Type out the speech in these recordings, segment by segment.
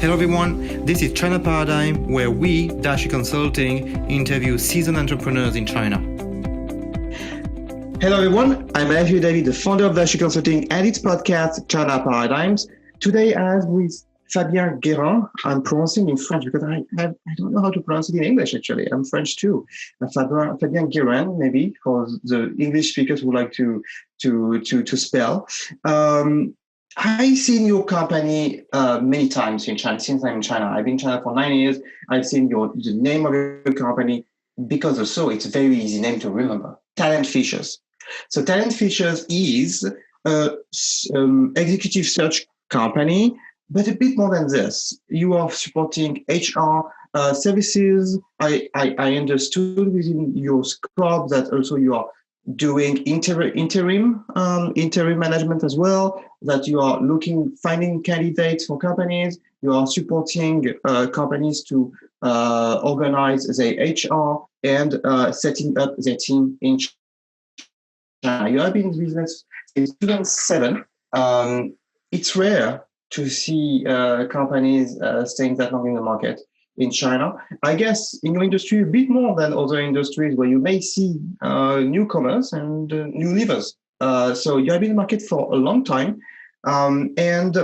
Hello everyone, this is China Paradigm, where we, Dashi Consulting, interview seasoned entrepreneurs in China. Hello everyone, I'm Matthew David, the founder of Dashi Consulting and its podcast, China Paradigms. Today I'm with Fabien Guerin. I'm pronouncing in French because I don't know how to pronounce it in English actually. I'm French too. Fabien Guerin, maybe, for the English speakers who like to spell. I've seen your company many times in China. Since I'm in China, I've been in China for 9 years. I've seen the name of your company because also it's a very easy name to remember. Talent Fishers. So Talent Fishers is an executive search company, but a bit more than this. You are supporting HR services. I understood within your scope that also you are doing interim management as well, that you are finding candidates for companies, you are supporting companies to organize their HR and setting up their team in China. You have been in business since 2007. It's rare to see companies staying that long in the market in China. I guess in your industry, a bit more than other industries where you may see newcomers and new leavers. So you have been in the market for a long time. And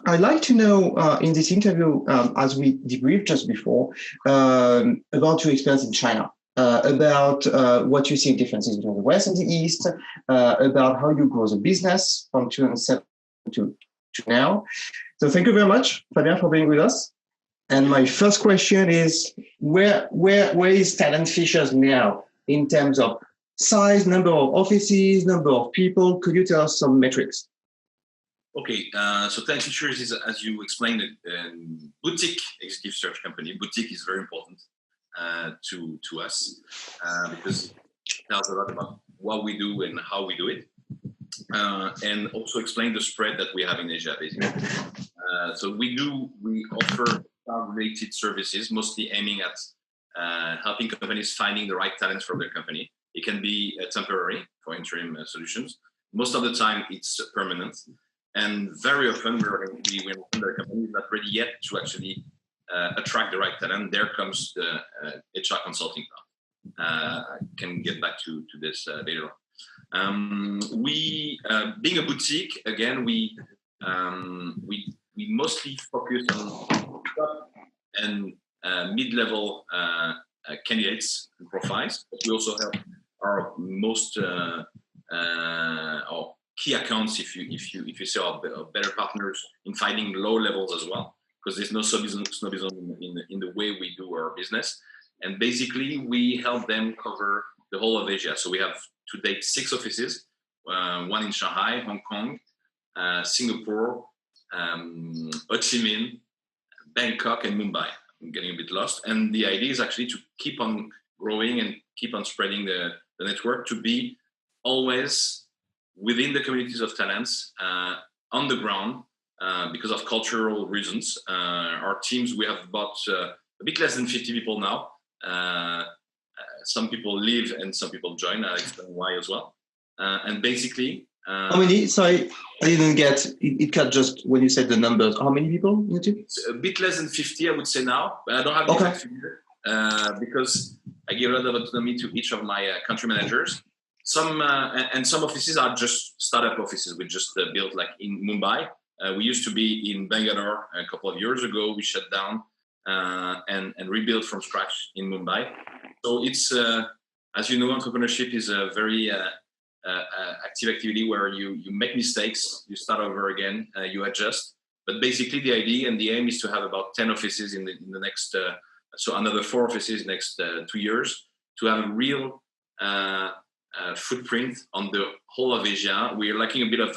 I'd like to know in this interview, as we debriefed just before, about your experience in China, about what you see differences between the West and the East, about how you grow the business from 2007 to now. So thank you very much, Fabien, for being with us. And my first question is, where is Talent Fishers now in terms of size, number of offices, number of people? Could you tell us some metrics? Okay, so Talent Fishers is, as you explained, a boutique executive search company. Boutique is very important to us because it tells a lot about what we do and how we do it. And also explain the spread that we have in Asia, basically. So we offer related services, mostly aiming at helping companies finding the right talents for their company. It can be temporary for interim solutions. Most of the time, it's permanent. And very often, when the company is not ready yet to actually attract the right talent, there comes the HR consulting part. I can get back to this later on. Being a boutique, again, we mostly focus on top and mid-level candidates and profiles, but we also have our most our key accounts, if you say our better partners in finding low levels as well, because there's no snobism in the way we do our business. And basically, we help them cover the whole of Asia. So we have to date 6 offices, one in Shanghai, Hong Kong, Singapore, Ho Chi Minh, Bangkok, and Mumbai. I'm getting a bit lost. And the idea is actually to keep on growing and keep on spreading the network, to be always within the communities of talents, on the ground, because of cultural reasons. Our teams, we have about a bit less than 50 people now. Some people leave and some people join. I'll explain why as well. And basically... how many? Sorry, I didn't get it. Cut just when you said the numbers. How many people in your team? It's a bit less than 50, I would say now. But I don't have the exact figure because I give a lot of autonomy to each of my country managers. Some offices are just startup offices. We just built, like in Mumbai. We used to be in Bangalore a couple of years ago. We shut down and rebuilt from scratch in Mumbai. So it's, as you know, entrepreneurship is a very active activity where you make mistakes, you start over again, you adjust. But basically, the idea and the aim is to have about 10 offices in the next, so another 4 offices next 2 years, to have a real footprint on the whole of Asia. We are lacking a bit of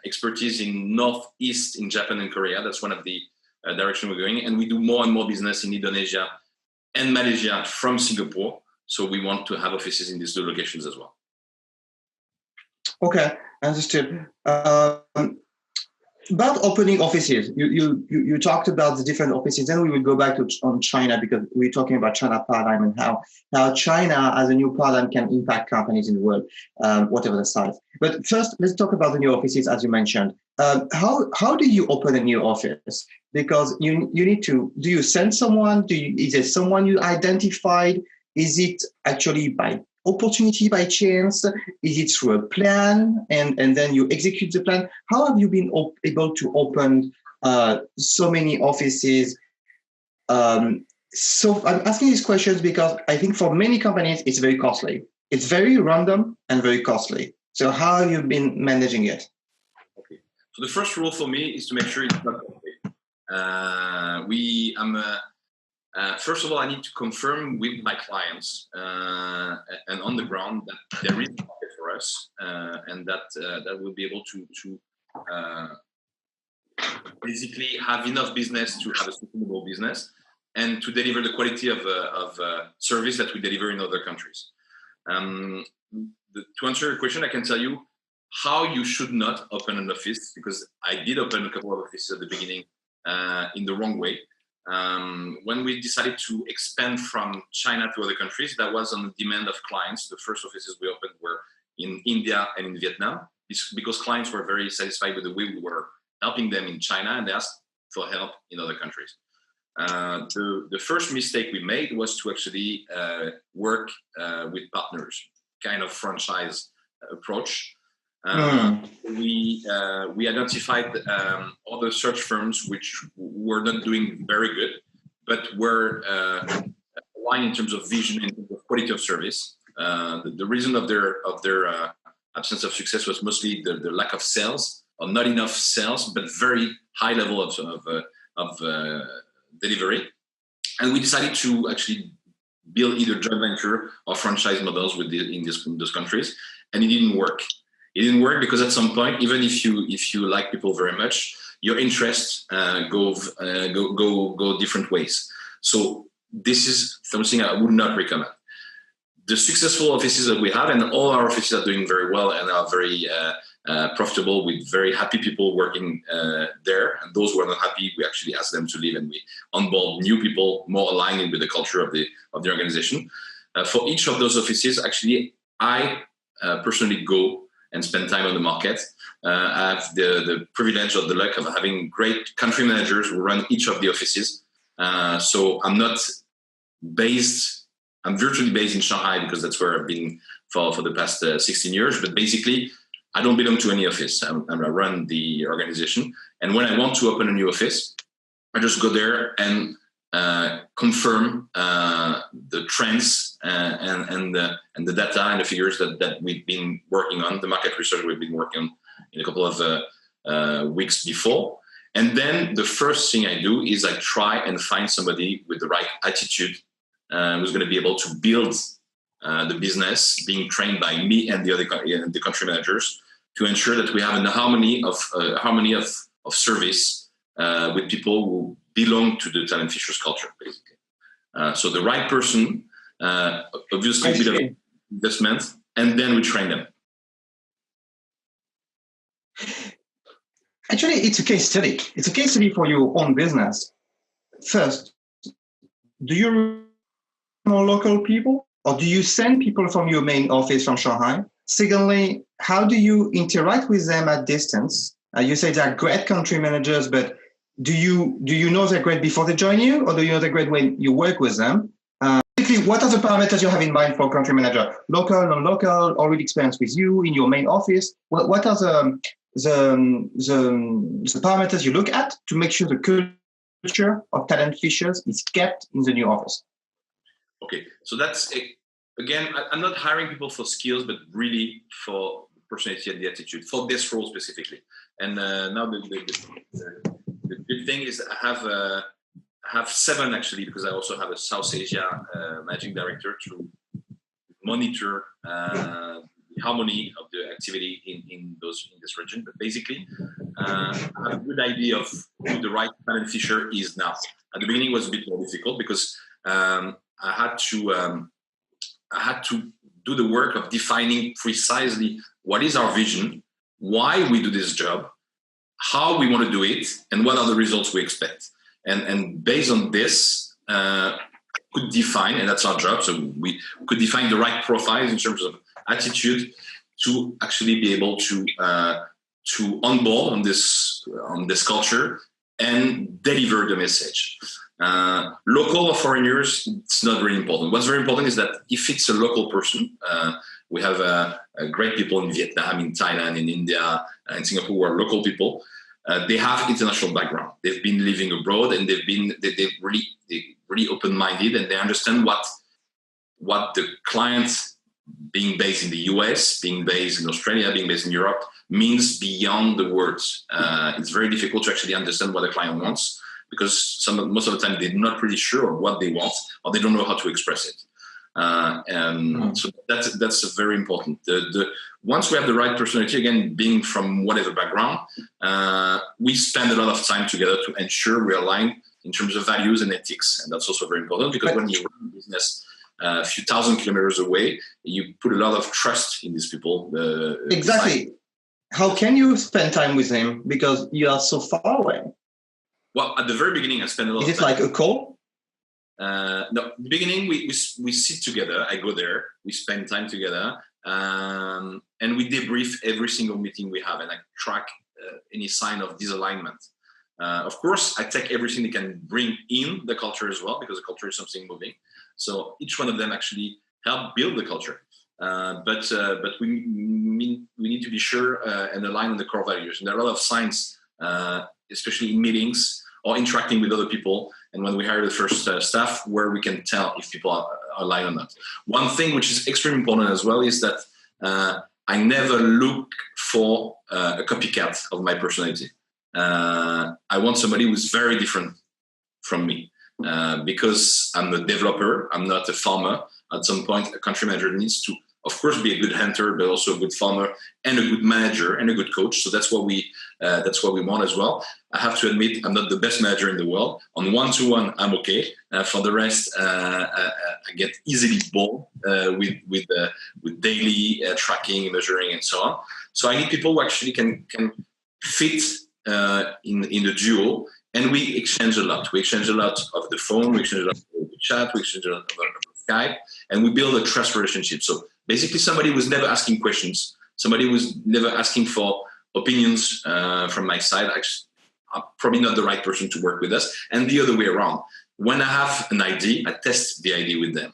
expertise in Northeast, in Japan and Korea. That's one of the direction we're going. And we do more and more business in Indonesia and Malaysia from Singapore. So we want to have offices in these 2 locations as well. Okay, understood. about opening offices, you talked about the different offices. Then we will go back to on China because we're talking about China paradigm and how China as a new paradigm can impact companies in the world, whatever the size. But first, let's talk about the new offices as you mentioned. How do you open a new office? Because you need to. Do you send someone? Is it someone you identified? Is it actually by opportunity, by chance? Is it through a plan and then you execute the plan? How have you been able to open so many offices? So I'm asking these questions because I think for many companies, it's very costly. It's very random and very costly. So how have you been managing it? Okay. So the first rule for me is to make sure it's not costly. First of all, I need to confirm with my clients and on the ground that there is a market for us and that we'll be able to basically have enough business to have a sustainable business and to deliver the quality of service that we deliver in other countries. To answer your question, I can tell you how you should not open an office, because I did open a couple of offices at the beginning in the wrong way. When we decided to expand from China to other countries, that was on the demand of clients. The first offices we opened were in India and in Vietnam, because clients were very satisfied with the way we were helping them in China and they asked for help in other countries. The first mistake we made was to actually work with partners, kind of franchise approach. We identified other search firms which were not doing very good, but were aligned in terms of vision and quality of service. The reason of their absence of success was mostly the lack of sales, or not enough sales, but very high level of delivery. And we decided to actually build either joint venture or franchise models in those countries, and it didn't work. It didn't work because at some point, even if you like people very much, your interests go different ways. So this is something I would not recommend. The successful offices that we have, and all our offices are doing very well and are very profitable with very happy people working there. And those who are not happy, we actually ask them to leave and we onboard new people more aligned with the culture of the organization. For each of those offices, actually, I personally go and spend time on the market. I have the privilege or the luck of having great country managers who run each of the offices. So I'm virtually based in Shanghai because that's where I've been for the past 16 years. But basically, I don't belong to any office. I run the organization. And when I want to open a new office, I just go there and confirm the trends and the data and the figures that we've been working on, the market research we've been working on in a couple of weeks before. And then the first thing I do is I try and find somebody with the right attitude who's going to be able to build the business, being trained by me and the country managers, to ensure that we have a harmony of service with people who belong to the Talent Fishers culture, basically. So the right person, obviously, a bit of investment, and then we train them. Actually, it's a case study. It's a case study for your own business. First, do you know local people, or do you send people from your main office from Shanghai? Secondly, how do you interact with them at distance? You say they're great country managers, but do you know they're great before they join you, or do you know they're great when you work with them? What are the parameters you have in mind for a country manager? Local, non-local, already experienced with you in your main office? What are the parameters you look at to make sure the culture of Talent Fishers is kept in the new office? Okay, so that's again, I'm not hiring people for skills, but really for personality and the attitude for this role specifically. And now the good thing is I have 7 actually, because I also have a South Asia managing director to monitor the harmony of the activity in this region. But basically, I have a good idea of who the right Talent Fisher is now. At the beginning, it was a bit more difficult because I had to do the work of defining precisely what is our vision, why we do this job, how we want to do it and what are the results we expect. And based on this, could define, and that's our job. So we could define the right profiles in terms of attitude to actually be able to onboard on this culture and deliver the message. Local or foreigners, it's not very important. What's very important is that if it's a local person, we have great people in Vietnam, in Thailand, in India, in Singapore who are local people. They have international background. They've been living abroad, and they're really open-minded, and they understand what the clients, being based in the US, being based in Australia, being based in Europe, means beyond the words. It's very difficult to actually understand what the client wants, because most of the time they're not really sure of what they want, or they don't know how to express it. So that's very important. Once we have the right personality, again, being from whatever background, we spend a lot of time together to ensure we're aligned in terms of values and ethics. And that's also very important, because when you run a business a few thousand kilometers away, you put a lot of trust in these people. Exactly. How can you spend time with them because you are so far away? Well, at the very beginning, I spent a lot of time. Is it like a call? No, at the beginning, we sit together. I go there. We spend time together. And we debrief every single meeting we have, and I track any sign of disalignment. Of course, I take everything they can bring in the culture as well, because the culture is something moving. So each one of them actually help build the culture. But we need to be sure and align on the core values. And there are a lot of signs, especially in meetings or interacting with other people, and when we hire the first staff, where we can tell if people are aligned or not. One thing which is extremely important as well is that I never look for a copycat of my personality. I want somebody who's very different from me, because I'm a developer, I'm not a farmer. At some point, a country manager needs to, of course, be a good hunter, but also a good farmer and a good manager and a good coach. So that's what we want as well. I have to admit, I'm not the best manager in the world. On one-to-one, I'm okay. For the rest, I get easily bored with daily tracking, measuring, and so on. So I need people who actually can fit in the duo, and we exchange a lot. We exchange a lot of the phone, we exchange a lot of the chat, we exchange a lot of Skype, and we build a trust relationship. So basically, somebody who's never asking questions, somebody who's never asking for opinions from my side, I'm probably not the right person to work with us. And the other way around. When I have an idea, I test the idea with them.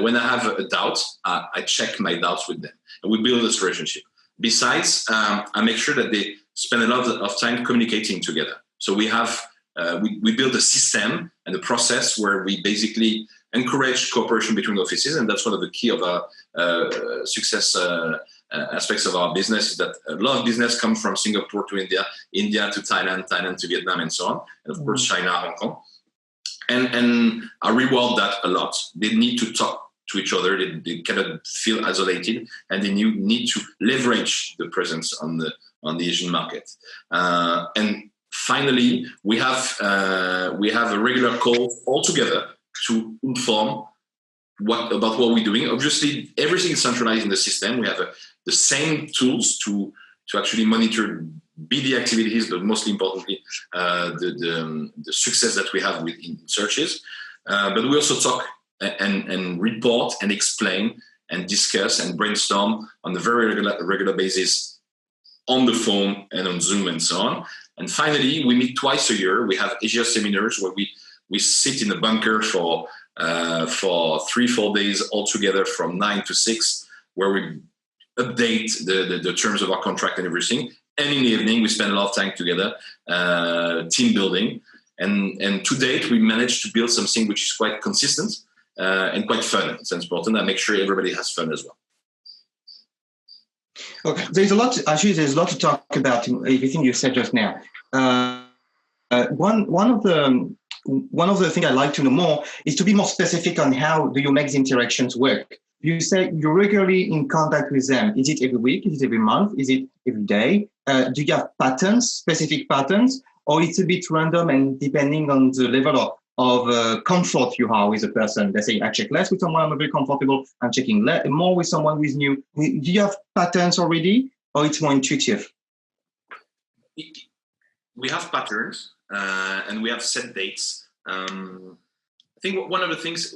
When I have a doubt, I check my doubts with them. And we build this relationship. Besides, I make sure that they spend a lot of time communicating together. So we have we build a system and a process where we basically encourage cooperation between offices, and that's one of the key of our success aspects of our business, is that a lot of business come from Singapore to India, India to Thailand, Thailand to Vietnam, and so on, and of course China, Hong Kong. And I reward that a lot. They need to talk to each other. They cannot feel isolated, and they need to leverage the presence on the Asian market. And finally, we have a regular call all together to inform about what we're doing. Obviously, everything is centralized in the system. We have the same tools to actually monitor BD activities, but mostly importantly, the success that we have in searches. But we also talk and report and explain and discuss and brainstorm on a very regular basis on the phone and on Zoom and so on. And finally, we meet twice a year. We have Asia seminars where we sit in a bunker for 3-4 days all together from 9 to 6, where we update the terms of our contract and everything. And in the evening, we spend a lot of time together, team building. And to date, we managed to build something which is quite consistent and quite fun. It's important. I make sure everybody has fun as well. Okay, there's a lot to talk about in everything you said just now. One of the things I'd like to know more is to be more specific on how do you make the interactions work. You say you're regularly in contact with them. Is it every week? Is it every month? Is it every day? Do you have patterns, specific patterns, or it's a bit random and depending on the level of comfort you have with a person? Let's say I check less with someone, I'm very comfortable. I'm checking more with someone who is new. Do you have patterns already, or it's more intuitive? we have patterns and we have set dates. I think one of the things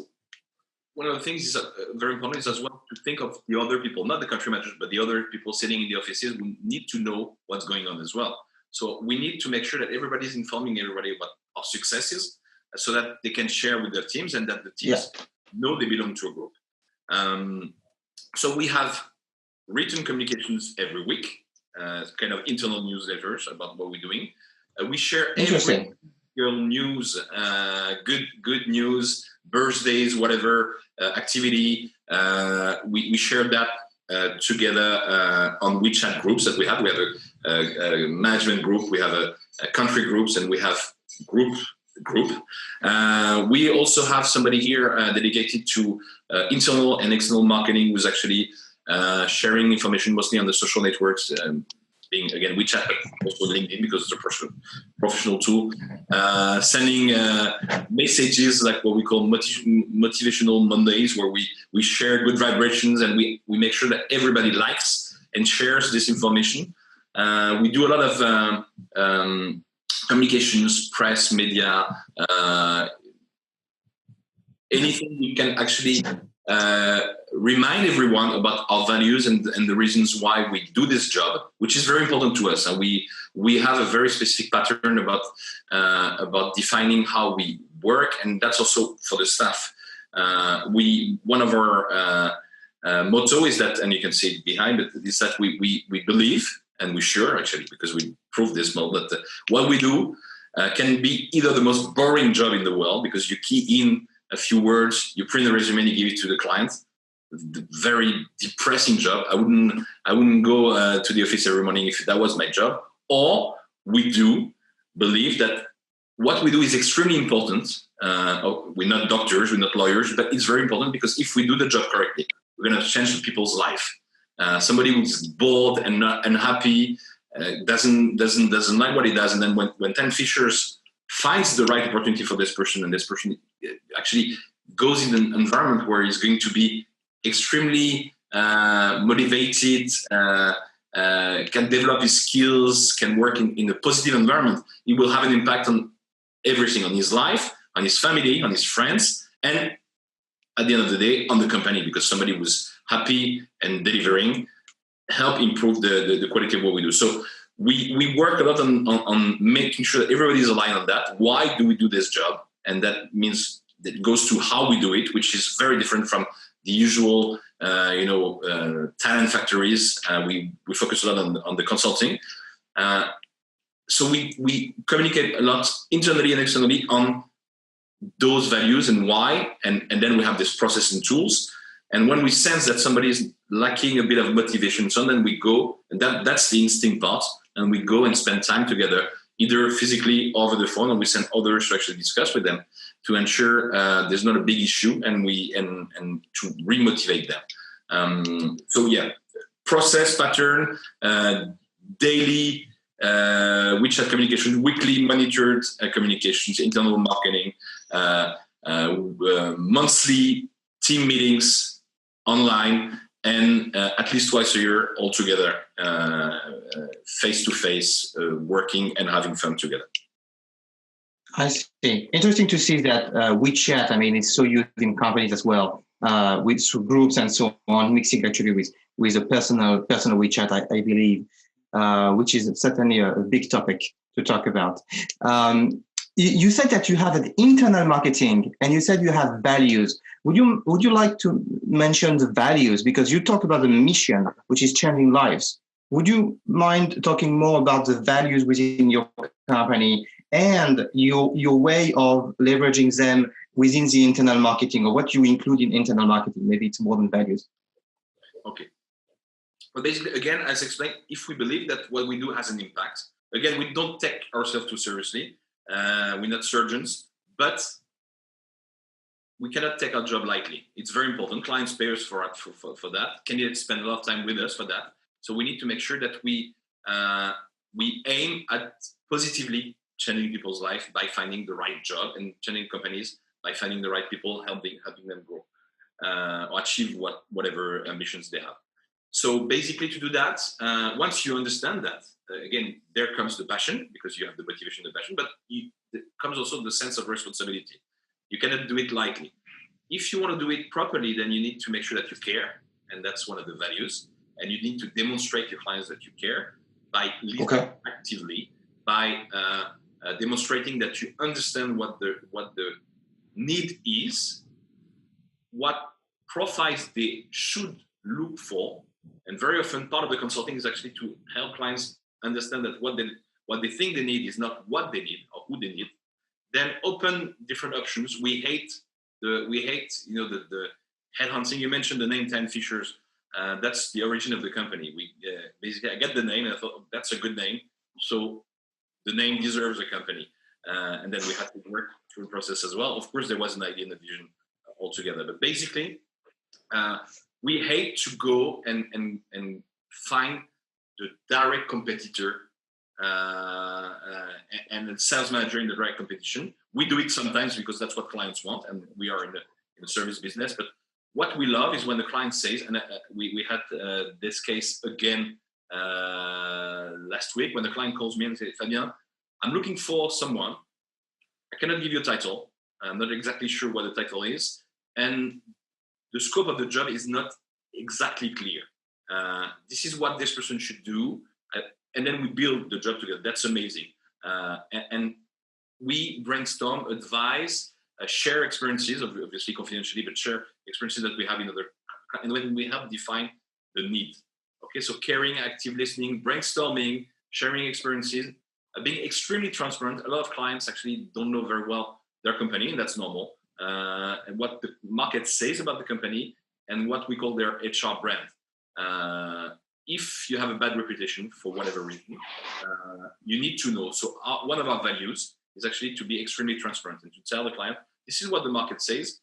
is very important is as well to think of the other people, not the country managers, but the other people sitting in the offices who need to know what's going on as well. So we need to make sure that everybody's informing everybody about our successes so that they can share with their teams and that the teams know they belong to a group. So we have written communications every week, kind of internal newsletters about what we're doing. We share every news, good news, birthdays, whatever activity. We share that together on WeChat groups that we have. We have a management group, we have a country groups, and we have group. We also have somebody here dedicated to internal and external marketing, who's actually sharing information mostly on the social networks, being again WeChat, but also LinkedIn because it's a professional tool. Sending messages like what we call motivational Mondays, where we share good vibrations and we make sure that everybody likes and shares this information. We do a lot of communications, press, media, anything we can actually remind everyone about our values and the reasons why we do this job, which is very important to us. And we have a very specific pattern about defining how we work, and that's also for the staff. One of our motto is that, and you can see it behind it, is that we believe, and we're sure actually, because we proved this model, that what we do can be either the most boring job in the world, because you key in a few words, you print a resume and you give it to the client. Very depressing job. I wouldn't go to the office every morning if that was my job. Or we do believe that what we do is extremely important. We're not doctors, we're not lawyers, but it's very important because if we do the job correctly, we're going to change people's life. Somebody who's bored and not unhappy, doesn't like what he does, and then when 10 Fishers finds the right opportunity for this person, and this person actually goes in an environment where he's going to be extremely motivated, can develop his skills, can work in a positive environment, he will have an impact on everything, on his life, on his family, on his friends, and at the end of the day, on the company, because somebody who's happy and delivering help improve the quality of what we do. So we work a lot on making sure that everybody is aligned on that. Why do we do this job? And that means that it goes to how we do it, which is very different from the usual, talent factories. We focus a lot on the consulting. So we communicate a lot internally and externally on those values and why, and then we have this process and tools. And when we sense that somebody is lacking a bit of motivation, so then we go, and that's the instinct part, and we go and spend time together, either physically or over the phone, and we send others to actually discuss with them to ensure there's not a big issue, and to remotivate them. Process pattern, daily WeChat communication, weekly monitored communications, internal marketing, monthly team meetings online, and at least twice a year all together, face-to-face, working and having fun together. I see. Interesting to see that WeChat, it's so used in companies as well, with groups and so on, mixing actually with a personal WeChat, I believe, which is certainly a big topic to talk about. You said that you have an internal marketing, and you said you have values. Would you like to mention the values? Because you talked about the mission, which is changing lives. Would you mind talking more about the values within your company and your way of leveraging them within the internal marketing, or what you include in internal marketing? Maybe it's more than values. Okay. Well, basically, again, as explained, if we believe that what we do has an impact, again, we don't take ourselves too seriously. We're not surgeons, but we cannot take our job lightly. It's very important. Clients pay us for that. Candidates spend a lot of time with us for that. So we need to make sure that we aim at positively changing people's life by finding the right job, and changing companies by finding the right people, helping them grow or achieve whatever ambitions they have. So basically, to do that, once you understand that, again, there comes the passion, because you have the motivation, the passion, but there comes also the sense of responsibility. You cannot do it lightly. If you want to do it properly, then you need to make sure that you care, and that's one of the values. And you need to demonstrate to your clients that you care by listening actively, by demonstrating that you understand what the need is, what profiles they should look for. And very often part of the consulting is actually to help clients understand that what they think they need is not what they need or who they need. Then open different options. We hate the headhunting. You mentioned the name 10 Fishers. That's the origin of the company. We basically, I get the name and I thought, oh, that's a good name. So the name deserves a company. And then we had to work through the process as well. Of course, there was an idea and a vision altogether. But basically, we hate to go and find the direct competitor and the sales manager in the direct competition. We do it sometimes because that's what clients want, and we are in the service business. But what we love is when the client says, and we had this case again last week, when the client calls me and says, Fabien, I'm looking for someone. I cannot give you a title. I'm not exactly sure what the title is. And the scope of the job is not exactly clear. This is what this person should do. And then we build the job together. That's amazing. And we brainstorm, advise, share experiences, obviously confidentially, but share experiences that we have in other, and when we help define the need. Okay, so caring, active listening, brainstorming, sharing experiences, being extremely transparent. A lot of clients actually don't know very well their company, and that's normal. And what the market says about the company and what we call their HR brand. If you have a bad reputation for whatever reason, you need to know. So one of our values is actually to be extremely transparent and to tell the client, this is what the market says.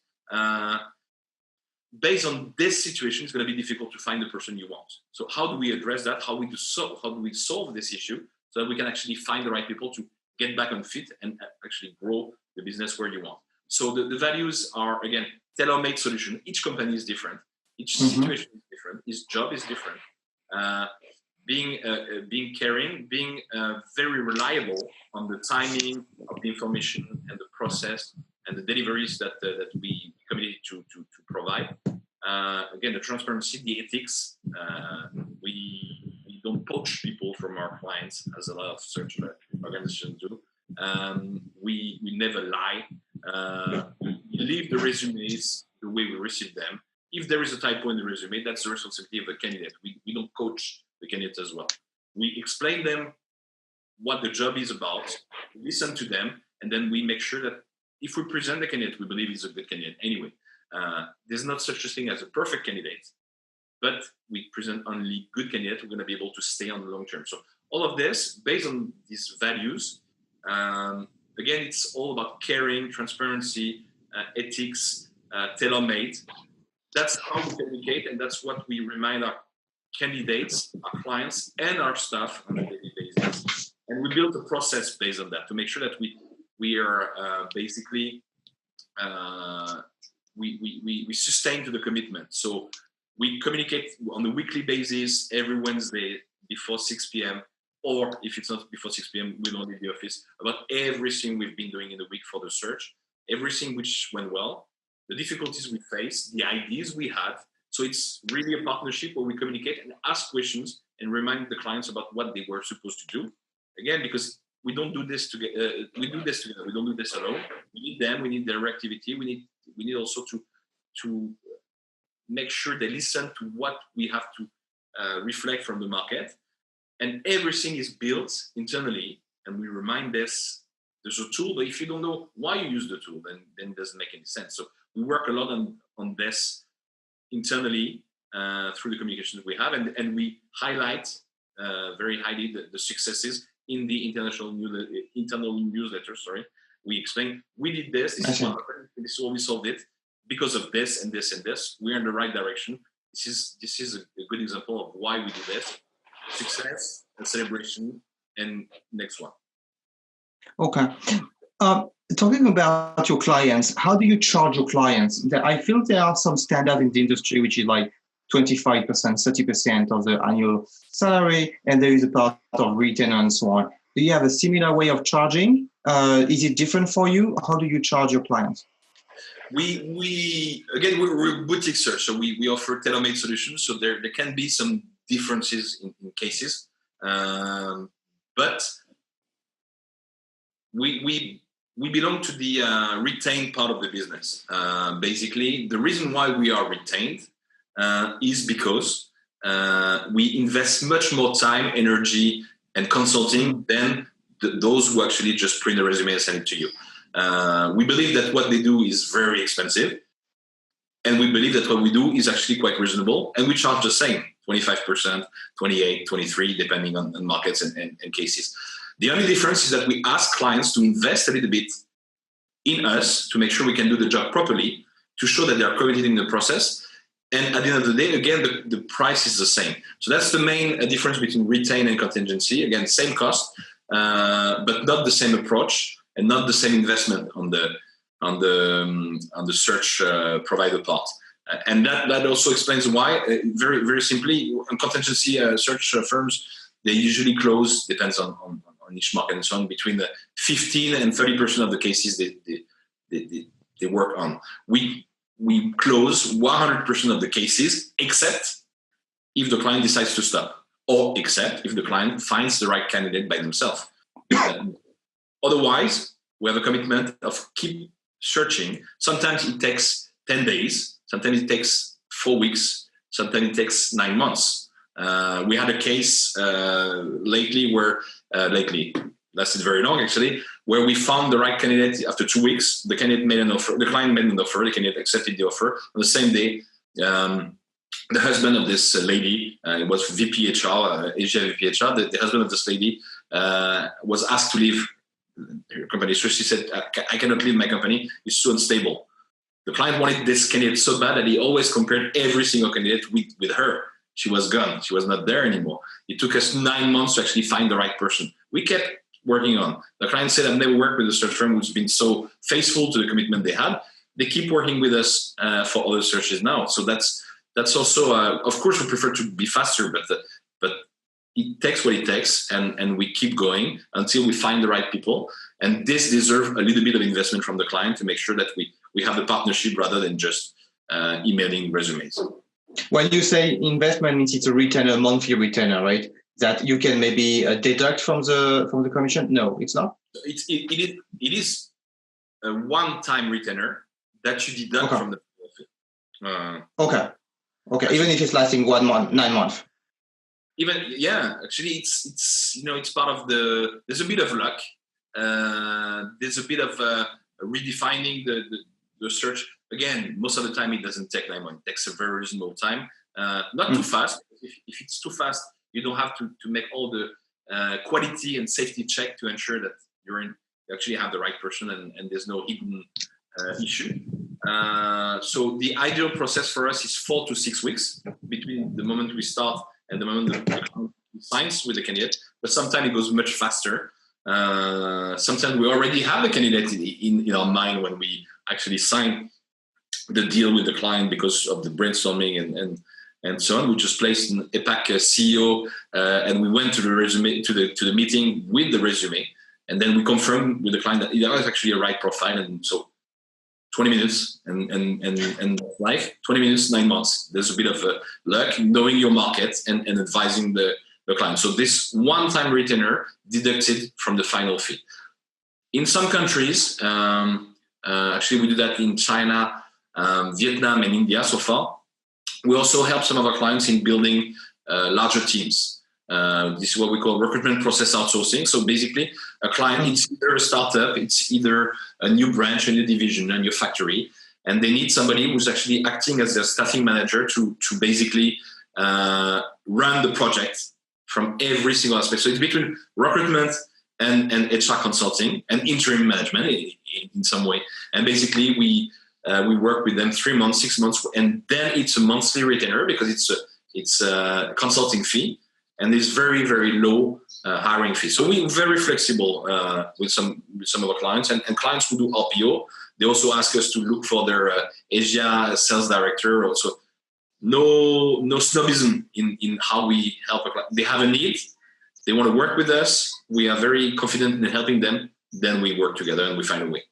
Based on this situation, it's going to be difficult to find the person you want. So how do we address that? How do we solve this issue so that we can actually find the right people to get back on fit and actually grow the business where you want? So the values are, again, tailor-made solution. Each company is different. Each situation is different. Each job is different. Being caring, being very reliable on the timing of the information and the process and the deliveries that we committed to provide. Again, the transparency, the ethics. We don't poach people from our clients, as a lot of search organizations do. We never lie. We leave the resumes the way we receive them. If there is a typo in the resume, that's the responsibility of the candidate. We don't coach the candidate as well. We explain them what the job is about, listen to them, and then we make sure that if we present the candidate, we believe he's a good candidate anyway. There's not such a thing as a perfect candidate, but we present only good candidates who are going to be able to stay on the long term. So all of this, based on these values, again, it's all about caring, transparency, ethics, tailor-made. That's how we communicate, and that's what we remind our candidates, our clients, and our staff on a daily basis. And we build a process based on that to make sure that we are basically we sustain to the commitment. So we communicate on a weekly basis every Wednesday before 6 p.m. Or if it's not before 6 p.m., we don't leave the office, about everything we've been doing in the week for the search, everything which went well, the difficulties we faced, the ideas we had. So it's really a partnership where we communicate and ask questions and remind the clients about what they were supposed to do. Again, because we don't do this together. We do this together. We don't do this alone. We need them. We need their activity. We need also to make sure they listen to what we have to reflect from the market. And everything is built internally. And we remind this. There's a tool, but if you don't know why you use the tool, then it doesn't make any sense. So we work a lot on this internally through the communications we have, and we highlight very highly the successes in the internal newsletter. Sorry, we explain we did this. This is what happened. This is how we solved it because of this and this and this. We're in the right direction. This is a good example of why we do this. Success and celebration. And next one. Okay. Talking about your clients, how do you charge your clients? I feel there are some standards in the industry which is like 25%, 30% of the annual salary, and there is a part of retainer and so on. Do you have a similar way of charging? Is it different for you? How do you charge your clients? We're boutique search, so we offer tailor-made solutions. So there can be some differences in cases, but we belong to the retained part of the business. Basically, the reason why we are retained is because we invest much more time, energy, and consulting than those who actually just print a resume and send it to you. We believe that what they do is very expensive, and we believe that what we do is actually quite reasonable, and we charge the same, 25%, 28%, 23%, depending on markets and cases. The only difference is that we ask clients to invest a little bit in us to make sure we can do the job properly, to show that they are committed in the process. And at the end of the day, again, the price is the same. So that's the main difference between retain and contingency. Again, same cost, but not the same approach and not the same investment on the search provider part. And that also explains why, very, very simply, on contingency search firms, they usually close, depends on each market and so on, between the 15 and 30% of the cases they work on. We close 100% of the cases, except if the client decides to stop, or except if the client finds the right candidate by themselves. Otherwise, we have a commitment of keep searching. Sometimes it takes 10 days. Sometimes it takes 4 weeks. Sometimes it takes 9 months. We had a case lately where, lasted very long actually, where we found the right candidate after 2 weeks. The candidate made an offer. The client made an offer. The candidate accepted the offer. On the same day, the husband of this lady, it was VP HR, Asia VP HR, the husband of this lady was asked to leave her company. So she said, I cannot leave my company. It's so unstable. The client wanted this candidate so bad that he always compared every single candidate with her. She was gone. She was not there anymore. It took us 9 months to actually find the right person. We kept working on. The client said, I've never worked with a search firm who's been so faithful to the commitment they had. They keep working with us for other searches now. So that's also, of course, we prefer to be faster, but it takes what it takes, and we keep going until we find the right people. And this deserves a little bit of investment from the client to make sure that we have the partnership rather than just emailing resumes. When you say investment, means it's a retainer, monthly retainer, right? That you can maybe deduct from the commission? No, it's not. It is a one-time retainer that you deduct from the fee. Okay. Even if it's lasting 1 month, 9 months. Actually, it's part of there's a bit of luck. There's a bit of redefining the search. Again, most of the time it doesn't take 9 months. It takes a very reasonable time. Not too fast. If it's too fast, you don't have to make all the quality and safety check to ensure that you actually have the right person and there's no hidden issue. So the ideal process for us is 4 to 6 weeks between the moment we start and the moment the client signs with the candidate. But sometimes it goes much faster. Sometimes we already have a candidate in our mind when we actually sign the deal with the client because of the brainstorming and so on. We just placed an EPAC CEO and we went to the resume to the meeting with the resume, and then we confirmed with the client that it was actually a right profile. And so 20 minutes and life, 20 minutes, 9 months. There's a bit of luck, knowing your market and advising the client. So this one-time retainer deducted from the final fee. In some countries, actually we do that in China, Vietnam and India so far. We also help some of our clients in building larger teams. This is what we call recruitment process outsourcing. So basically, a client, it's either a startup, it's either a new branch, a new division, a new factory, and they need somebody who's actually acting as their staffing manager to basically run the project from every single aspect. So it's between recruitment and HR consulting and interim management in some way. And basically, we work with them 3 months, 6 months, and then it's a monthly retainer because it's a consulting fee. And there's very, very low hiring fee. So we're very flexible with some of our clients. And clients who do RPO, they also ask us to look for their Asia sales director. Also, no snobism in how we help a client. They have a need, they want to work with us, we are very confident in helping them, then we work together and we find a way.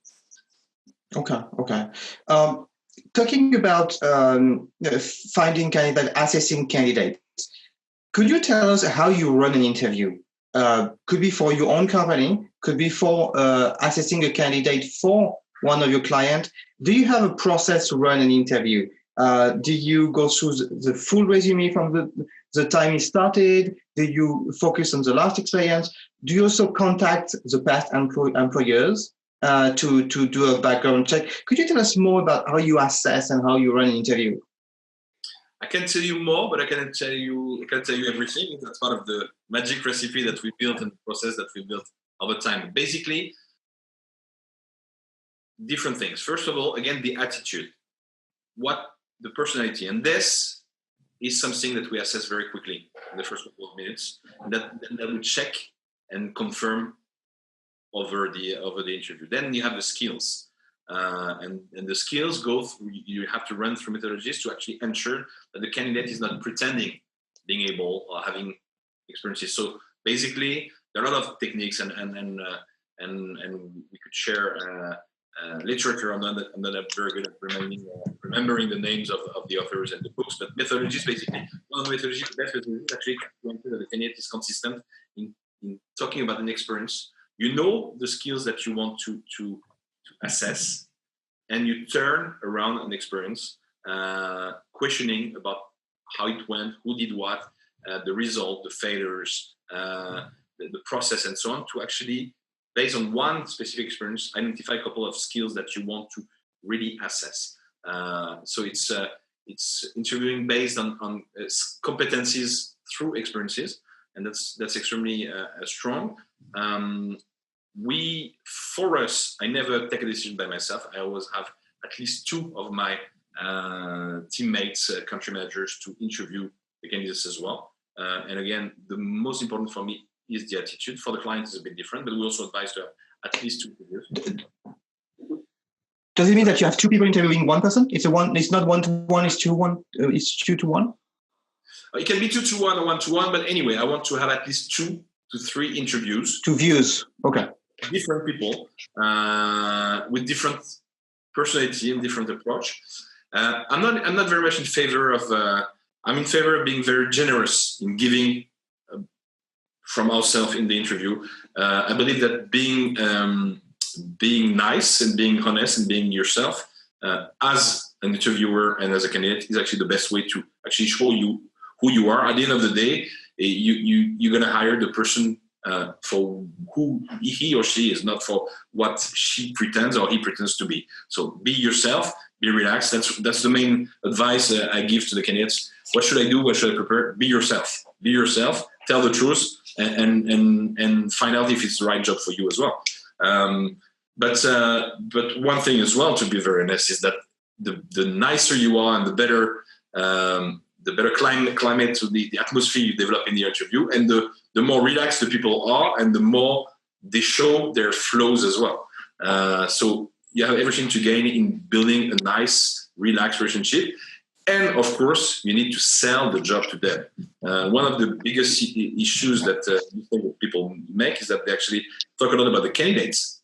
Okay. Talking about finding candidate, assessing candidates, could you tell us how you run an interview? Could be for your own company, could be for assessing a candidate for one of your clients. Do you have a process to run an interview? Do you go through the full resume from the time you started? Do you focus on the last experience? Do you also contact the past employers to do a background check? Could you tell us more about how you assess and how you run an interview? I can tell you more, but I can't tell you everything. That's part of the magic recipe that we built and the process that we built over time. Basically, different things. First of all, again, the attitude, the personality, and this is something that we assess very quickly in the first couple of minutes, and that we check and confirm over the interview. Then you have the skills. And the skills go through, you have to run through methodologies to actually ensure that the candidate is not pretending being able or having experiences. So basically, there are a lot of techniques and we could share literature. I'm not very good at remembering the names of the authors and the books, but methodologies, basically, one of the methodologies, the best methodology is actually to ensure that the candidate is consistent in talking about an experience. You know the skills that you want to assess, and you turn around an experience, questioning about how it went, who did what, the result, the failures, the process, and so on, to actually, based on one specific experience, identify a couple of skills that you want to really assess. So it's interviewing based on competencies through experiences, and that's extremely strong. For us, I never take a decision by myself. I always have at least two of my teammates, country managers, to interview the candidates as well. And again, the most important for me is the attitude. For the client, it's a bit different, but we also advise to have at least two interviews. Does it mean that you have two people interviewing one person? It's not 1-to-1, it's 2-1, it's 2-to-1? It can be 2-to-1 or 1-to-1, but anyway, I want to have at least 2 to 3 interviews. 2 views, okay. Different people with different personality and different approach. I'm not very much in favor of. I'm in favor of being very generous in giving from ourselves in the interview. I believe that being nice and being honest and being yourself as an interviewer and as a candidate is actually the best way to actually show you who you are. At the end of the day, you're gonna hire the person for who he or she is, not for what she pretends or he pretends to be. So be yourself, be relaxed. That's the main advice I give to the candidates. What should I do? What should I prepare? Be yourself. Be yourself. Tell the truth and find out if it's the right job for you as well. But one thing as well, to be very honest, is that the nicer you are and the better climate, so the atmosphere you develop in the interview, and the more relaxed the people are, and the more they show their flows as well. So you have everything to gain in building a nice, relaxed relationship. And of course, you need to sell the job to them. One of the biggest issues that people make is that they actually talk a lot about the candidates,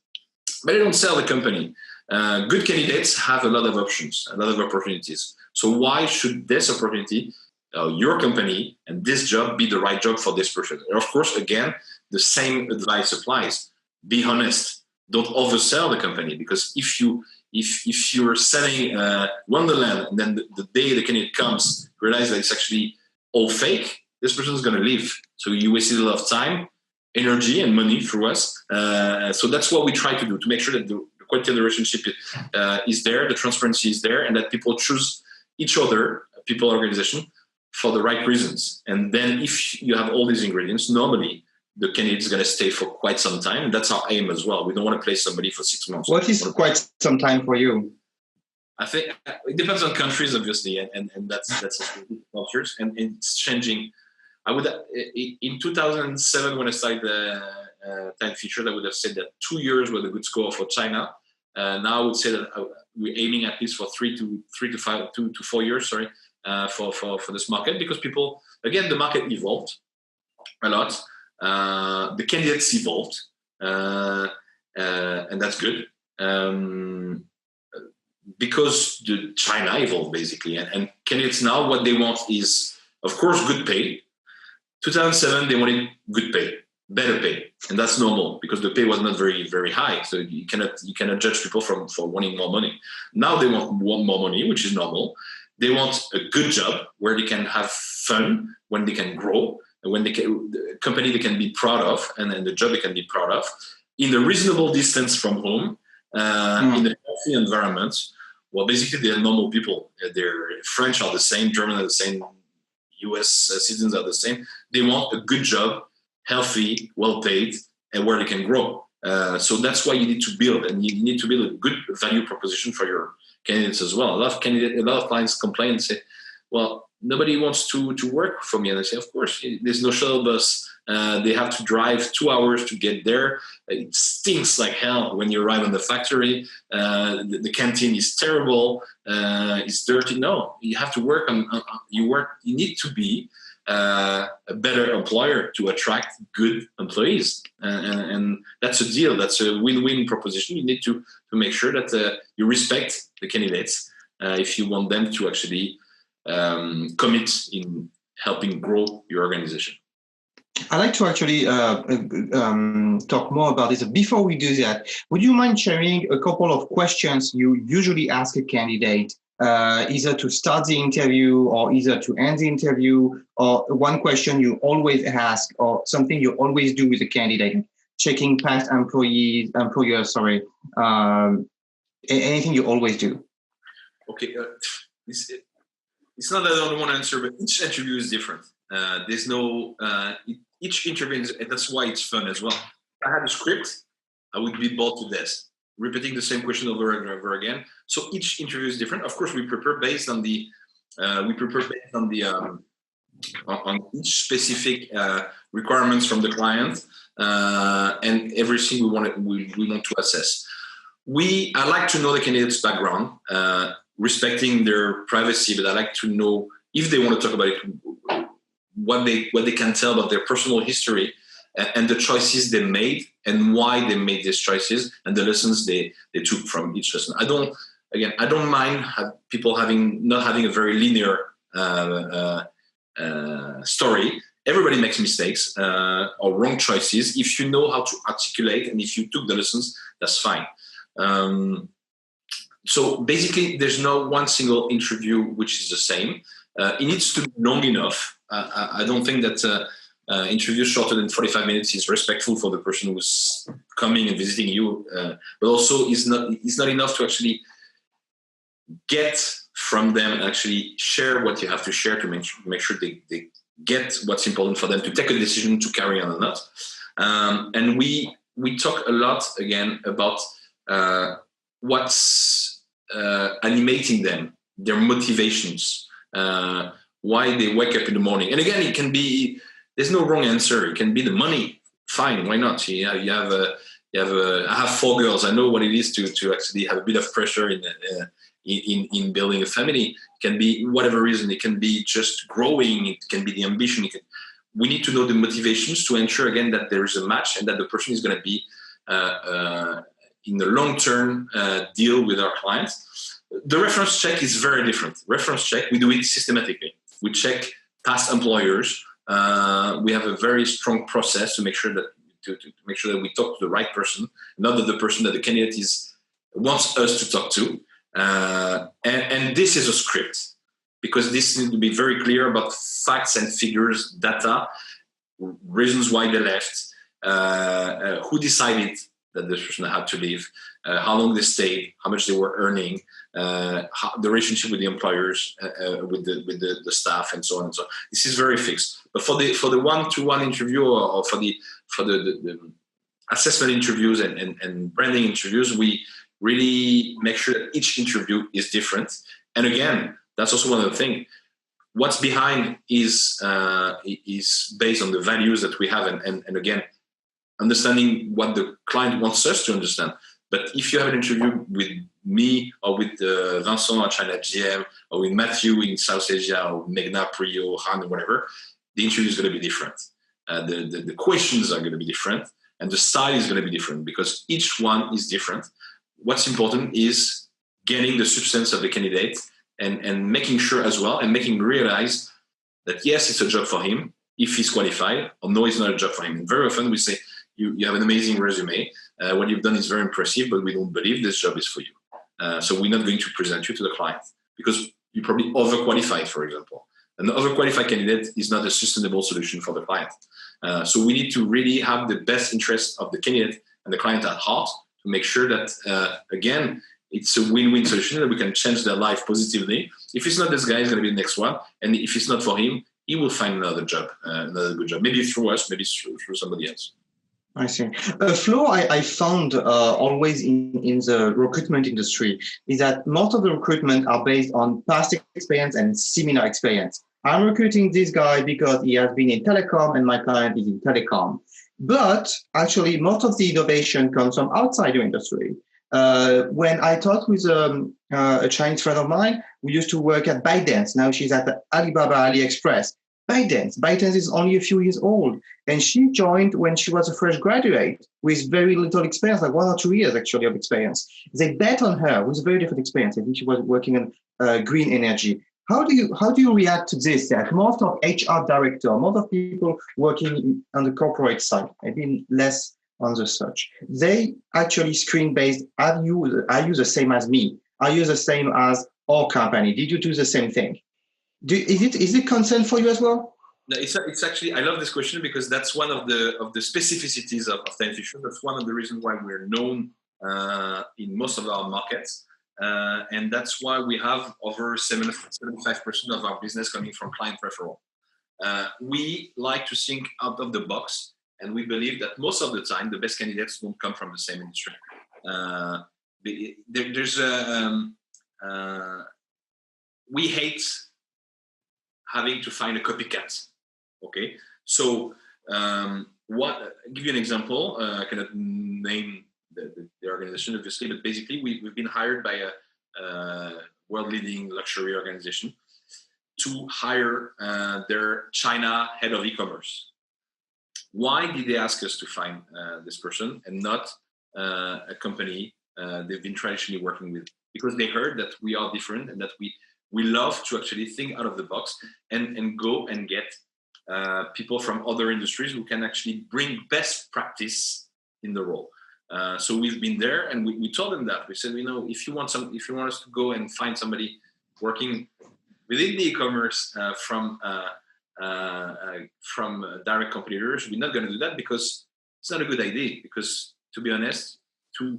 but they don't sell the company. Good candidates have a lot of options, a lot of opportunities. So why should this opportunity, your company and this job, be the right job for this person? And of course, again, the same advice applies. Be honest. Don't oversell the company, because if you're selling Wonderland and then the day the candidate comes, realize that it's actually all fake, this person is going to leave. So you wasted a lot of time, energy, and money through us. So that's what we try to do, to make sure that the quality of the relationship is there, the transparency is there, and that people choose each other, people, organization, for the right reasons. And then if you have all these ingredients, normally the candidate is going to stay for quite some time. That's our aim as well. We don't want to place somebody for 6 months. What is quite some time for you? I think it depends on countries, obviously, and that's cultures, and it's changing. I would in 2007, when I started Time Features, I would have said that 2 years was a good score for China. Now I would say that we're aiming at least for 3 to 4 years. Sorry, for this market, because people, again, the market evolved a lot. The candidates evolved, and that's good. Because China evolved basically, and candidates now, what they want is, of course, good pay. 2007, they wanted good pay, better pay, and that's normal because the pay was not very, very high. So you cannot judge people for wanting more money. Now they want more money, which is normal. They want a good job where they can have fun, when they can grow, and when the company they can be proud of, and the job they can be proud of, in a reasonable distance from home, in a healthy environment. Well, basically, they're normal people. Their French are the same, German are the same, US citizens are the same. They want a good job, healthy, well paid, and where they can grow. So that's why you need to build, and you need to build a good value proposition for your candidates as well. A lot of clients complain and say, well, nobody wants to work for me. And I say, of course, there's no shuttle bus. They have to drive 2 hours to get there. It stinks like hell when you arrive on the factory. The canteen is terrible. It's dirty. No, you have to work on you need to be a better employer to attract good employees. And that's a deal. That's a win-win proposition. You need to make sure that you respect the candidates if you want them to actually commit in helping grow your organization. I'd like to actually talk more about this. Before we do that, would you mind sharing a couple of questions you usually ask a candidate, either to start the interview or either to end the interview, or one question you always ask or something you always do with a candidate, checking past employers, anything you always do? Okay. It's not that I don't want to answer, but each interview is different. There's no each interview, and that's why it's fun as well. If I had a script, I would be bored to death, repeating the same question over and over again. So each interview is different. Of course, we prepare based on on each specific requirements from the client and everything we want to assess. I like to know the candidate's background, respecting their privacy, but I like to know if they want to talk about it, what they can tell about their personal history and the choices they made and why they made these choices and the lessons they took from each lesson. I don't mind people not having a very linear story. Everybody makes mistakes or wrong choices. If you know how to articulate and if you took the lessons, that's fine. So basically, there's no one single interview which is the same. It needs to be long enough. I don't think that interviews shorter than 45 minutes is respectful for the person who's coming and visiting you, but also is not enough to actually get from them and actually share what you have to share to make sure they get what's important for them to take a decision to carry on or not. And we talk a lot again about what's animating them, their motivations, why they wake up in the morning. And again, it can be, there's no wrong answer. It can be the money. Fine, why not? I have 4 girls. I know what it is to actually have a bit of pressure in building a family. It can be whatever reason. It can be just growing. It can be the ambition. We need to know the motivations to ensure again that there is a match and that the person is going to be in the long-term deal with our clients. The reference check is very different. Reference check, we do it systematically. We check past employers. We have a very strong process to make sure that we talk to the right person, not that the person that the candidate wants us to talk to. And this is a script, because this needs to be very clear about facts and figures, data, reasons why they left, who decided that this person had to leave, how long they stayed, how much they were earning, the relationship with the employers, with the staff, and so on and so on. This is very fixed. But for the one-to-one interview or for the assessment interviews and branding interviews, we really make sure that each interview is different. And again, that's also one of the things. What's behind is based on the values that we have, and again, understanding what the client wants us to understand. But if you have an interview with me or with Vincent at China GM or with Matthew in South Asia or Meghna, Priyo, Han, or whatever, the interview is going to be different. The questions are going to be different and the style is going to be different because each one is different. What's important is getting the substance of the candidate and making sure as well and making him realize that yes, it's a job for him if he's qualified, or no, it's not a job for him. And very often we say, you have an amazing resume. What you've done is very impressive, but we don't believe this job is for you. So we're not going to present you to the client because you're probably overqualified, for example. An overqualified candidate is not a sustainable solution for the client. So we need to really have the best interest of the candidate and the client at heart to make sure that, again, it's a win-win solution that we can change their life positively. If it's not this guy, it's going to be the next one. And if it's not for him, he will find another job, another good job. Maybe through us, maybe through somebody else. I see. A flaw I found always in the recruitment industry is that most of the recruitment are based on past experience and similar experience. I'm recruiting this guy because he has been in telecom and my client is in telecom. But actually, most of the innovation comes from outside your industry. When I talked with a Chinese friend of mine, we used to work at ByteDance. Now she's at Alibaba AliExpress. ByteDance is only a few years old. And she joined when she was a fresh graduate with very little experience, like 1 or 2 years actually of experience. They bet on her with a very different experience. I think she was working on green energy. How do you react to this? That most of HR director, most of people working on the corporate side, maybe less on the search, they actually screen based. Are you the same as me? Are you the same as our company? Did you do the same thing? Is it concern for you as well? No, it's actually, I love this question because that's one of the specificities of Talent Fusion. That's one of the reasons why we're known in most of our markets. And that's why we have over 75% of our business coming from client referral. We like to think out of the box, and we believe that most of the time, the best candidates don't come from the same industry. We hate having to find a copycat. Okay, so I'll give you an example. I cannot name the organization, obviously, but basically we've been hired by a world-leading luxury organization to hire their China head of e-commerce. Why did they ask us to find this person and not a company they've been traditionally working with? Because they heard that we are different and that we love to actually think out of the box and go and get people from other industries who can actually bring best practice in the role. So we've been there and we told them that. We said, if you want us to go and find somebody working within the e-commerce from direct competitors, we're not going to do that because it's not a good idea. Because to be honest, to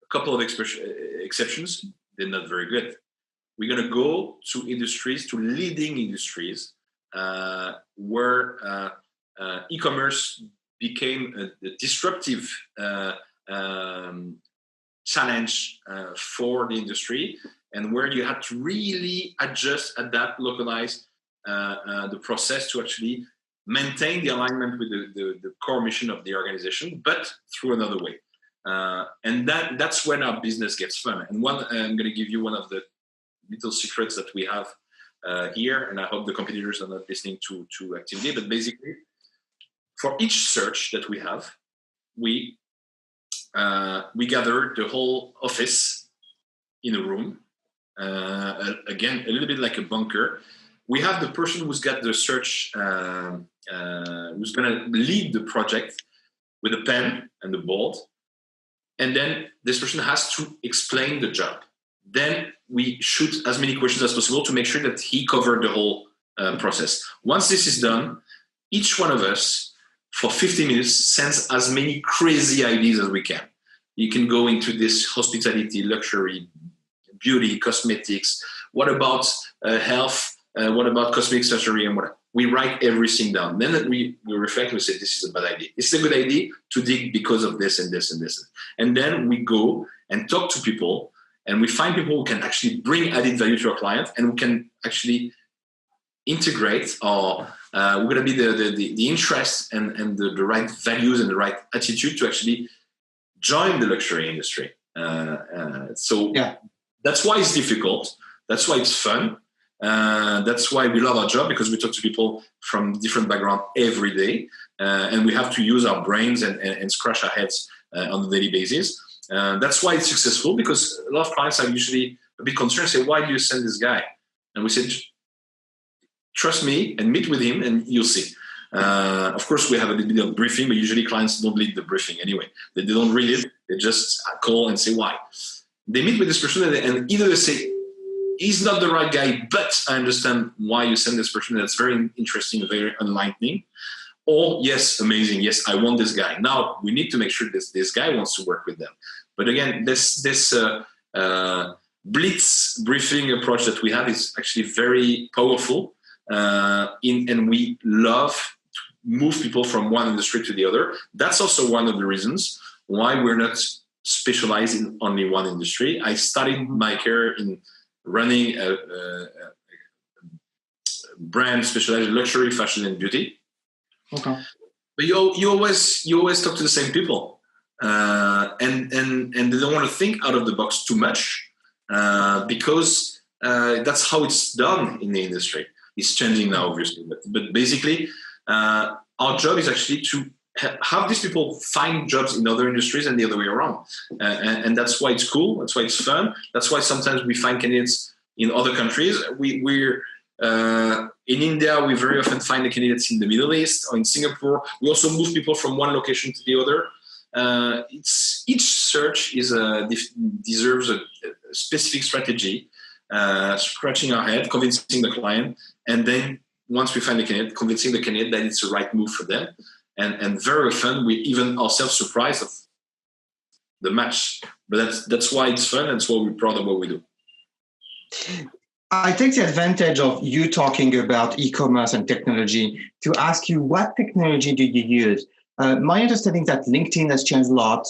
a couple of exceptions, they're not very good. We're going to go to industries, to leading industries, where e-commerce became a disruptive challenge for the industry, and where you had to really adjust, adapt, localize the process to actually maintain the alignment with the core mission of the organization, but through another way. And that's when our business gets fun. And I'm going to give you one of the little secrets that we have here, and I hope the competitors are not listening too actively, but basically, for each search that we have, we gather the whole office in a room, again, a little bit like a bunker. We have the person who's got the search, who's going to lead the project with a pen and the board, and then this person has to explain the job. Then we shoot as many questions as possible to make sure that he covered the whole process. Once this is done, each one of us, for 15 minutes, sends as many crazy ideas as we can. You can go into this hospitality, luxury, beauty, cosmetics. What about health? What about cosmetic surgery? And what? We write everything down. Then we reflect. We say, this is a bad idea. It's a good idea to dig because of this and this and this. And then we go and talk to people. And we find people who can actually bring added value to our client, and who can actually integrate, or we're going to be the interest and the right values and the right attitude to actually join the luxury industry. So that's why it's difficult. That's why it's fun. That's why we love our job, because we talk to people from different backgrounds every day, and we have to use our brains and scratch our heads on a daily basis. That's why it's successful, because a lot of clients are usually a bit concerned, say, why do you send this guy? And we said, trust me and meet with him and you'll see. Of course, we have a little bit of briefing, but usually clients don't lead the briefing anyway. They don't read it. They just call and say why. They meet with this person and either they say, he's not the right guy, but I understand why you send this person. That's very interesting, very enlightening. Or, yes, amazing. Yes, I want this guy. Now, we need to make sure this guy wants to work with them. But again, this blitz briefing approach that we have is actually very powerful. And we love to move people from one industry to the other. That's also one of the reasons why we're not specialized in only one industry. I started my career in running a brand specialized in luxury, fashion, and beauty. Okay. But you always talk to the same people, and they don't want to think out of the box too much, because that's how it's done in the industry. It's changing now, obviously, but basically, our job is actually to have these people find jobs in other industries and the other way around, and that's why it's cool. That's why it's fun. That's why sometimes we find candidates in other countries. We're in India, we very often find the candidates in the Middle East or in Singapore. We also move people from one location to the other. Each search deserves a specific strategy, scratching our head, convincing the client, and then once we find the candidate, convincing the candidate that it's the right move for them. And very often we even ourselves surprised of the match. But that's why it's fun, and that's why we're proud of what we do. I take the advantage of you talking about e-commerce and technology to ask you, what technology do you use? My understanding is that LinkedIn has changed a lot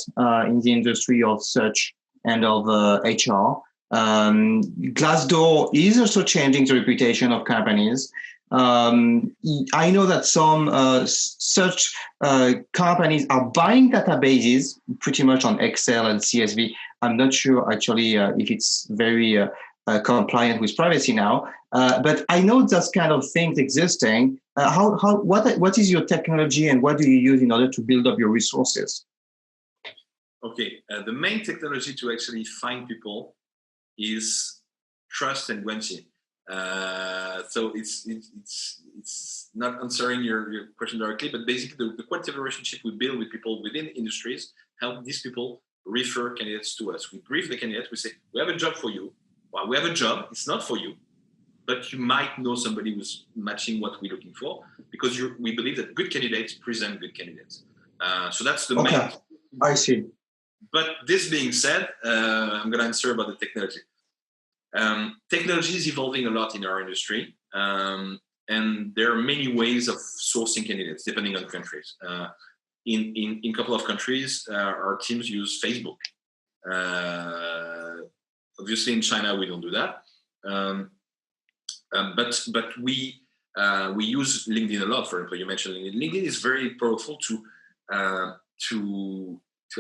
in the industry of search and of HR. Glassdoor is also changing the reputation of companies. I know that some search companies are buying databases pretty much on Excel and CSV. I'm not sure actually if it's very compliant with privacy now, but I know those kind of things existing. What is your technology and what do you use in order to build up your resources? Okay, the main technology to actually find people is trust and guanxi. So it's not answering your question directly, but basically the quality of relationship we build with people within industries help these people refer candidates to us. We brief the candidate. We say, we have a job for you. Well, we have a job. It's not for you, but you might know somebody who's matching what we're looking for, because we believe that good candidates present good candidates. So that's the main. I see. But this being said, I'm going to answer about the technology. Technology is evolving a lot in our industry, and there are many ways of sourcing candidates depending on countries. In a couple of countries, our teams use Facebook. Obviously, in China, we don't do that, but we use LinkedIn a lot. For example, you mentioned LinkedIn. LinkedIn is very powerful to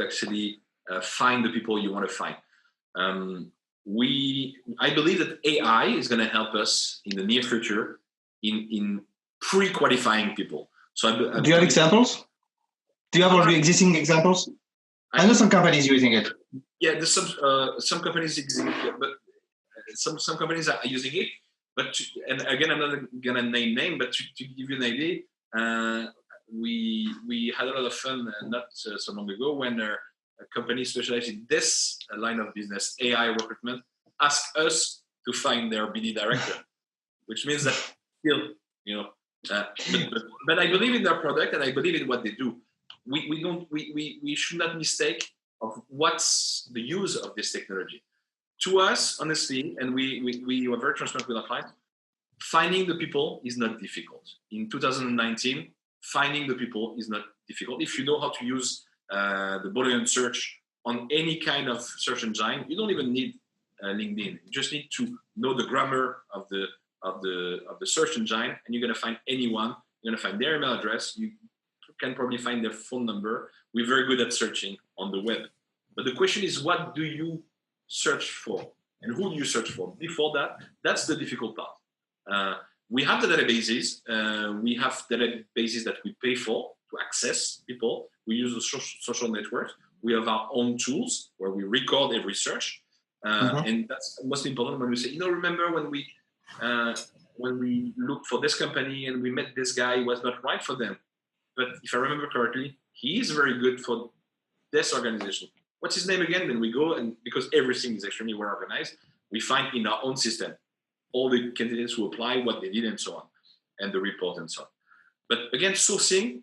actually find the people you want to find. I believe that AI is going to help us in the near future in pre-qualifying people. So, do you have examples? Do you have already existing examples? I know some companies using it. Yeah, there's some companies using it, but some companies are using it. But and again, I'm not gonna name, but to give you an idea, we had a lot of fun not so long ago when a company specialized in this line of business, AI recruitment, asked us to find their BD director, which means that still, but I believe in their product and I believe in what they do. We should not mistake of what's the use of this technology. To us, honestly, and we were very transparent with our clients, finding the people is not difficult. In 2019, finding the people is not difficult. If you know how to use the Boolean search on any kind of search engine, you don't even need LinkedIn. You just need to know the grammar of the search engine, and you're going to find anyone. You're going to find their email address. You can probably find their phone number. We're very good at searching on the web. But the question is, what do you search for? And who do you search for? Before that, that's the difficult part. We have the databases. We have databases that we pay for to access people. We use the social networks. We have our own tools where we record every search. And that's most important when we say, remember when we looked for this company and we met this guy, it was not right for them. But if I remember correctly, he is very good for this organization. What's his name again? Then we go, and because everything is extremely well organized, we find in our own system all the candidates who apply, what they did, and so on, and the report and so on. But again, sourcing,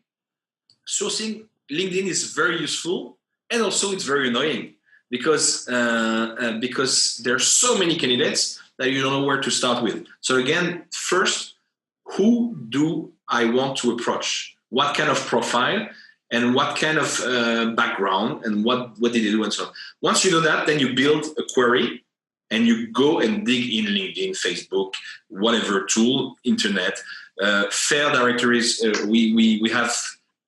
LinkedIn is very useful, and also it's very annoying because there's so many candidates that you don't know where to start with. So again, first, who do I want to approach? What kind of profile? And what kind of background and what did they do and so on. Once you know that, then you build a query and you go and dig in LinkedIn, Facebook, whatever tool, internet, fair directories. We have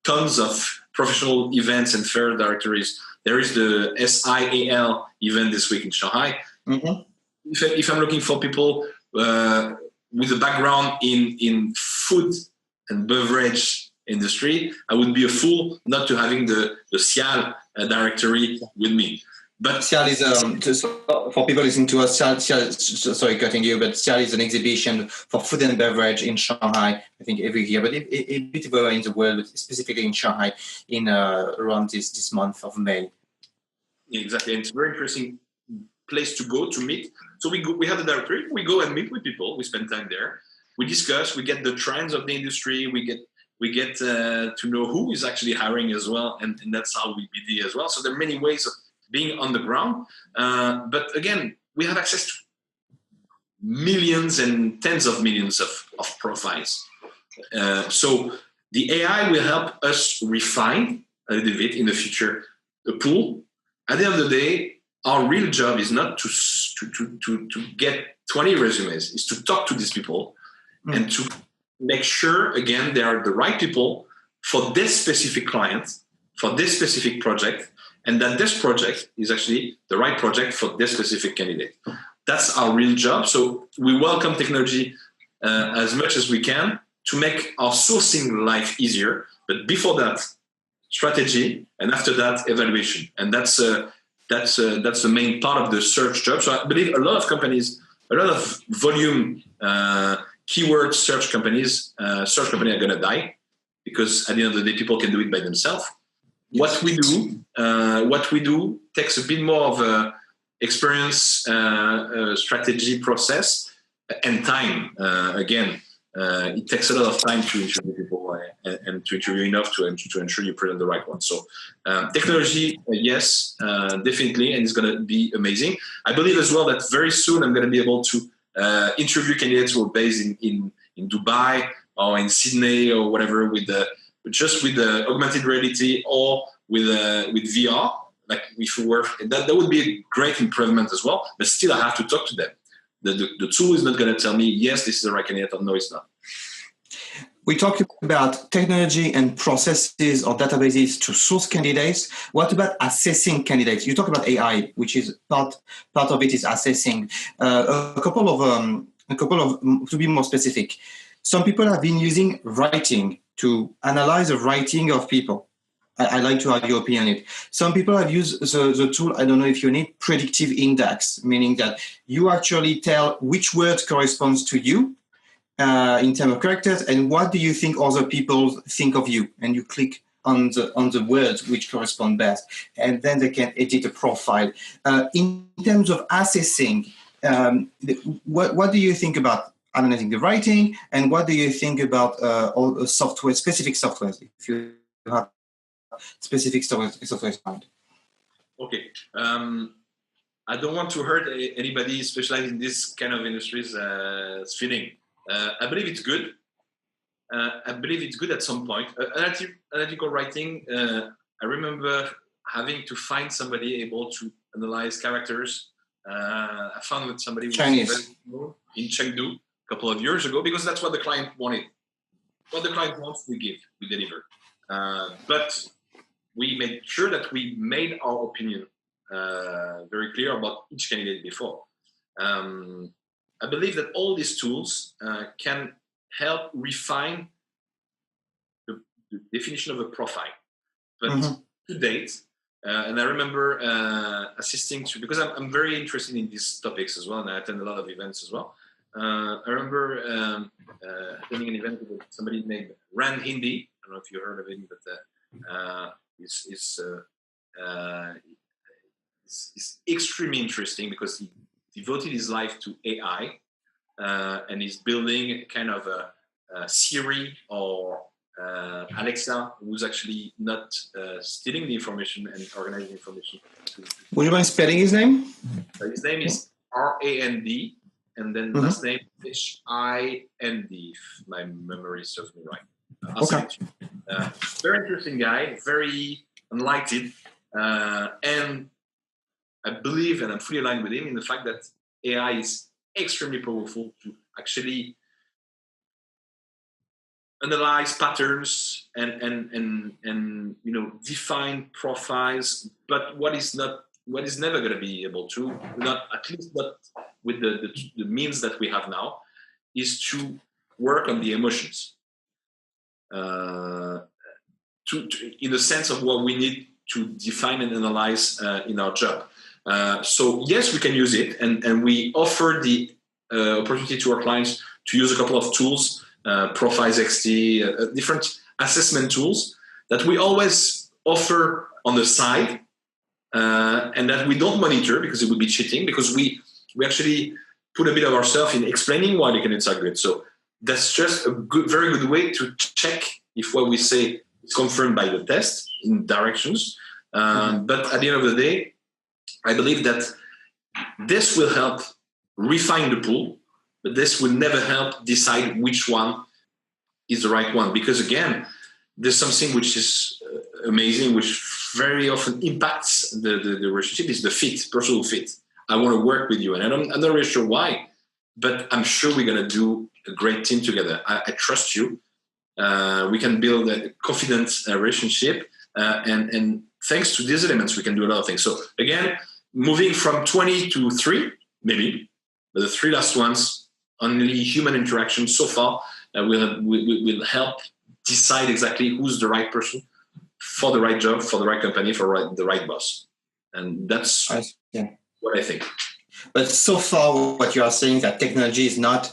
tons of professional events and fair directories. There is the SIAL event this week in Shanghai. Mm-hmm. If I'm looking for people with a background in food and beverage industry, I would be a fool not to having the SIAL directory with me. But SIAL is just for people listening to us. SIAL, sorry, cutting you, but SIAL is an exhibition for food and beverage in Shanghai. I think every year, but a bit everywhere in the world, but specifically in Shanghai, in around this month of May. Yeah, exactly, and it's a very interesting place to go to meet. So we have the directory. We go and meet with people. We spend time there. We discuss. We get the trends of the industry. We get to know who is actually hiring as well, and that's how we BD as well. So there are many ways of being on the ground. But again, we have access to millions and tens of millions of profiles. So the AI will help us refine a little bit in the future the pool. At the end of the day, our real job is not to get 20 resumes, is to talk to these people and to make sure, again, they are the right people for this specific client, for this specific project, and that this project is actually the right project for this specific candidate. That's our real job. So we welcome technology as much as we can to make our sourcing life easier. But before that, strategy, and after that, evaluation. And that's the main part of the search job. So I believe a lot of companies, a lot of volume keyword search companies are going to die because at the end of the day, people can do it by themselves. What we do takes a bit more of a experience, strategy, process, and time. Again, it takes a lot of time to interview people and to interview enough to ensure you present the right one. So technology, yes, definitely, and it's going to be amazing. I believe as well that very soon I'm going to be able to interview candidates who are based in Dubai or in Sydney or whatever with the augmented reality or with VR. Like if we were, that would be a great improvement as well. But still, I have to talk to them. The tool is not going to tell me yes, this is the right candidate, or no, it's not. We talked about technology and processes or databases to source candidates. What about assessing candidates? You talk about AI, which is part of it is assessing. A couple of to be more specific. Some people have been using writing to analyze the writing of people. I'd like to have your opinion on it. Some people have used the tool, I don't know if you need, predictive index, meaning that you actually tell which word corresponds to you in terms of characters and what do you think other people think of you. And you click on the words which correspond best. And then they can edit a profile. In terms of assessing, what do you think about analyzing the writing, and what do you think about all software, specific softwares, if you have specific software in mind? Okay. I don't want to hurt anybody specialized in this kind of industries feeling. I believe it's good. I believe it's good at some point. Analytical writing, I remember having to find somebody able to analyze characters. I found that somebody was in Chengdu a couple of years ago because that's what the client wanted. What the client wants, we deliver. But we made sure that we made our opinion very clear about each candidate before. I believe that all these tools can help refine the definition of a profile. But to date, and I remember assisting to, because I'm very interested in these topics as well, and I attend a lot of events as well. I remember attending an event with somebody named Rand Hindi. I don't know if you heard of him, but it's extremely interesting because he devoted his life to AI and he's building kind of a Siri or Alexa, who's actually not stealing the information and organizing information. Would you mind spelling his name? His name is Rand, and then last name Hind, if my memory serves me right. Okay. Very interesting guy, very enlightened, and I believe, and I'm fully aligned with him in the fact that AI is extremely powerful to actually analyze patterns and define profiles. But what is never going to be able to, at least not with the means that we have now, is to work on the emotions. In the sense of what we need to define and analyze in our job. So yes, we can use it, and we offer the opportunity to our clients to use a couple of tools, Profiles XT, different assessment tools that we always offer on the side, and that we don't monitor because it would be cheating, because we actually put a bit of ourselves in explaining why the candidates are good. So that's just a very good way to check if what we say is confirmed by the test in directions. But at the end of the day, I believe that this will help refine the pool, but this will never help decide which one is the right one. Because again, there's something which is amazing, which very often impacts the relationship, is the fit, personal fit. I want to work with you. And I'm not really sure why, but I'm sure we're going to do a great team together. I trust you. We can build a confident relationship. And thanks to these elements, we can do a lot of things. So again, moving from 20 to 3, maybe, but the 3 last ones, only human interaction so far, will help decide exactly who's the right person for the right job, for the right company, for the right boss. And that's what I think. But so far, what you are saying, that technology is not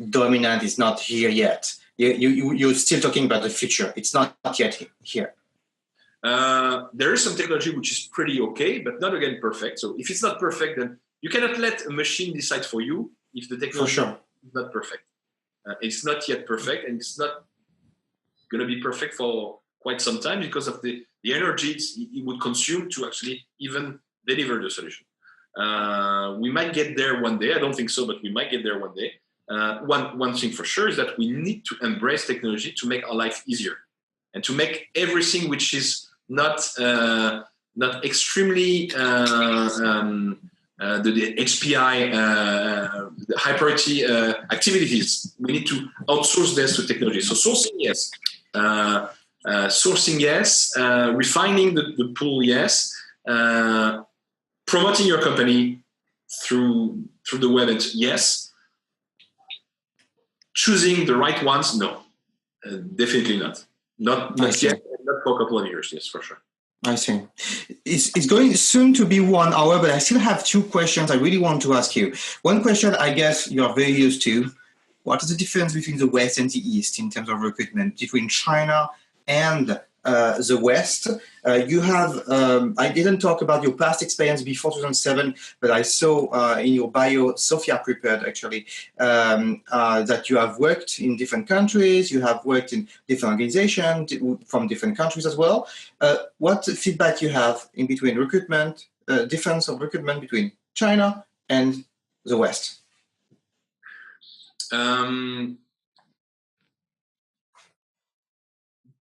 dominant, is not here yet. You're still talking about the future. It's not yet here. There is some technology which is pretty okay, but not again perfect. So if it's not perfect, then you cannot let a machine decide for you if the technology is not perfect. It's not yet perfect, and it's not going to be perfect for quite some time because of the energy it would consume to actually even deliver the solution. We might get there one day. I don't think so, but we might get there one day. One thing for sure is that we need to embrace technology to make our life easier and to make everything which is not extremely the HPI, the high priority activities. We need to outsource this to technology. So sourcing, yes. Refining the pool, yes. Promoting your company through the web, yes. Choosing the right ones, no. Definitely not. Not yet, not for a couple of years, yes, for sure. I see. It's going soon to be 1 hour, but I still have 2 questions I really want to ask you. One question, I guess you are very used to. What is the difference between the West and the East in terms of recruitment, between China and the West? You have, I didn't talk about your past experience before 2007, but I saw in your bio, Sophia prepared actually, that you have worked in different countries, you have worked in different organizations from different countries as well. What feedback you have in between recruitment, difference of recruitment between China and the West?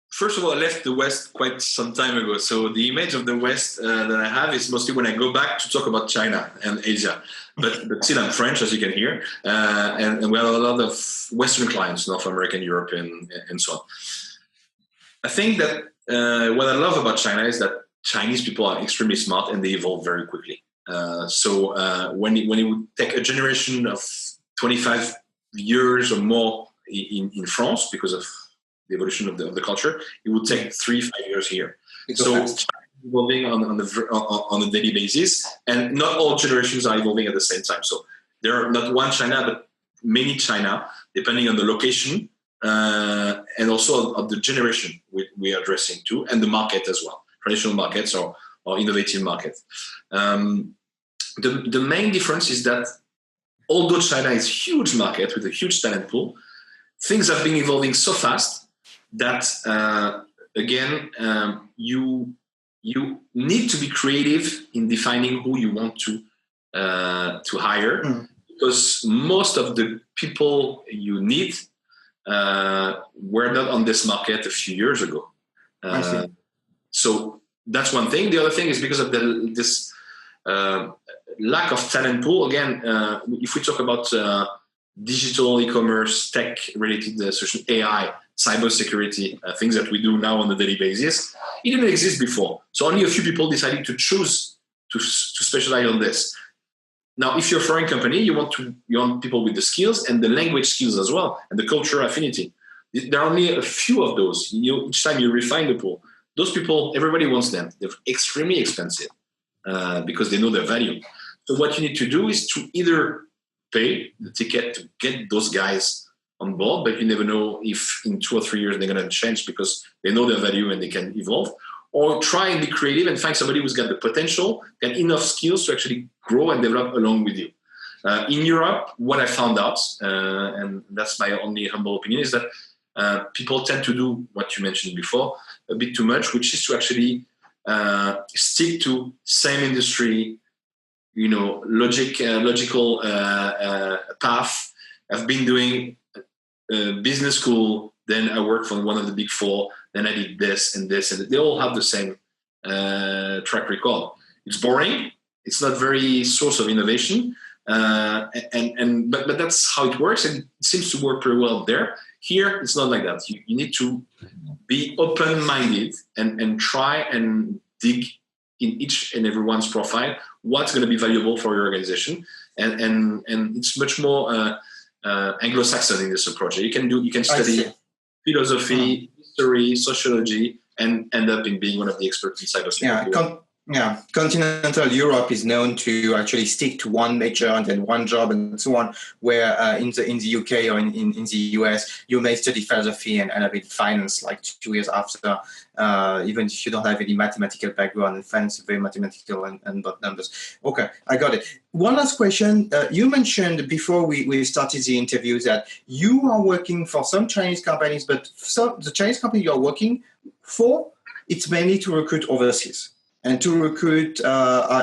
First of all, I left the West quite some time ago. So the image of the West that I have is mostly when I go back to talk about China and Asia. But still, I'm French, as you can hear. And we have a lot of Western clients, North American, European, and so on. I think that what I love about China is that Chinese people are extremely smart and they evolve very quickly. So when it would take a generation of 25 years or more in France because of the evolution of the culture, it would take 3-5 years here. So China is evolving on a daily basis, and not all generations are evolving at the same time. So there are not one China, but many China, depending on the location and also of the generation we are addressing to, and the market as well, traditional markets or innovative markets. The main difference is that although China is a huge market with a huge talent pool, things have been evolving so fast that you need to be creative in defining who you want to hire, because most of the people you need were not on this market a few years ago. So that's one thing. The other thing is because of this lack of talent pool. Again, if we talk about digital e-commerce, tech-related solution, AI, cybersecurity, things that we do now on a daily basis, it didn't exist before. So only a few people decided to choose to specialize on this. Now, if you're a foreign company, you want people with the skills and the language skills as well, and the culture affinity. There are only a few of those. Each time you refine the pool, those people, everybody wants them. They're extremely expensive because they know their value. So what you need to do is to either pay the ticket to get those guys on board, but you never know if in 2 or 3 years they're going to change because they know their value and they can evolve, or try and be creative and find somebody who's got the potential and enough skills to actually grow and develop along with you. In Europe, what I found out, and that's my only humble opinion, is that people tend to do what you mentioned before a bit too much, which is to actually stick to same industry, logical path. I've been doing business school, then I worked for one of the big four, then I did this and this, and they all have the same track record. It's boring. It's not very source of innovation, but that's how it works, and it seems to work pretty well there. Here, it's not like that. You need to be open-minded and try and dig in each and everyone's profile what's going to be valuable for your organization, and it's much more Anglo-Saxon in this approach. You can study philosophy, history, sociology, and end up in being one of the experts in cybersecurity. Continental Europe is known to actually stick to one major and then one job and so on, where in the UK or in the US, you may study philosophy and end up in finance like 2 years after, even if you don't have any mathematical background. And finance is very mathematical and about numbers. Okay, I got it. One last question. You mentioned before we started the interview that you are working for some Chinese companies, but the Chinese company you are working for, it's mainly to recruit overseas. And to recruit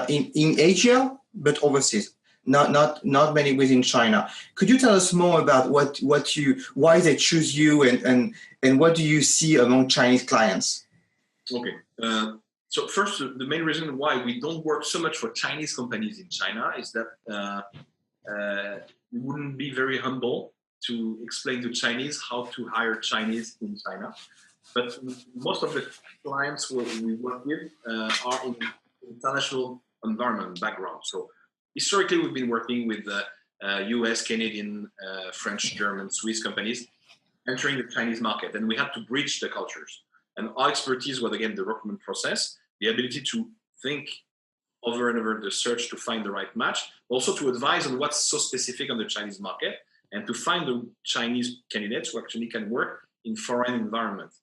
in Asia, but overseas, not many within China. Could you tell us more about why they choose you, and what do you see among Chinese clients? Okay. So first, the main reason why we don't work so much for Chinese companies in China is that it wouldn't be very humble to explain to Chinese how to hire Chinese in China. But most of the clients we work with are in international environment background. So historically, we've been working with US, Canadian, French, German, Swiss companies entering the Chinese market. And we had to bridge the cultures. And our expertise was, again, the recruitment process, the ability to think over and over the search to find the right match, also to advise on what's so specific on the Chinese market, and to find the Chinese candidates who actually can work in foreign environments.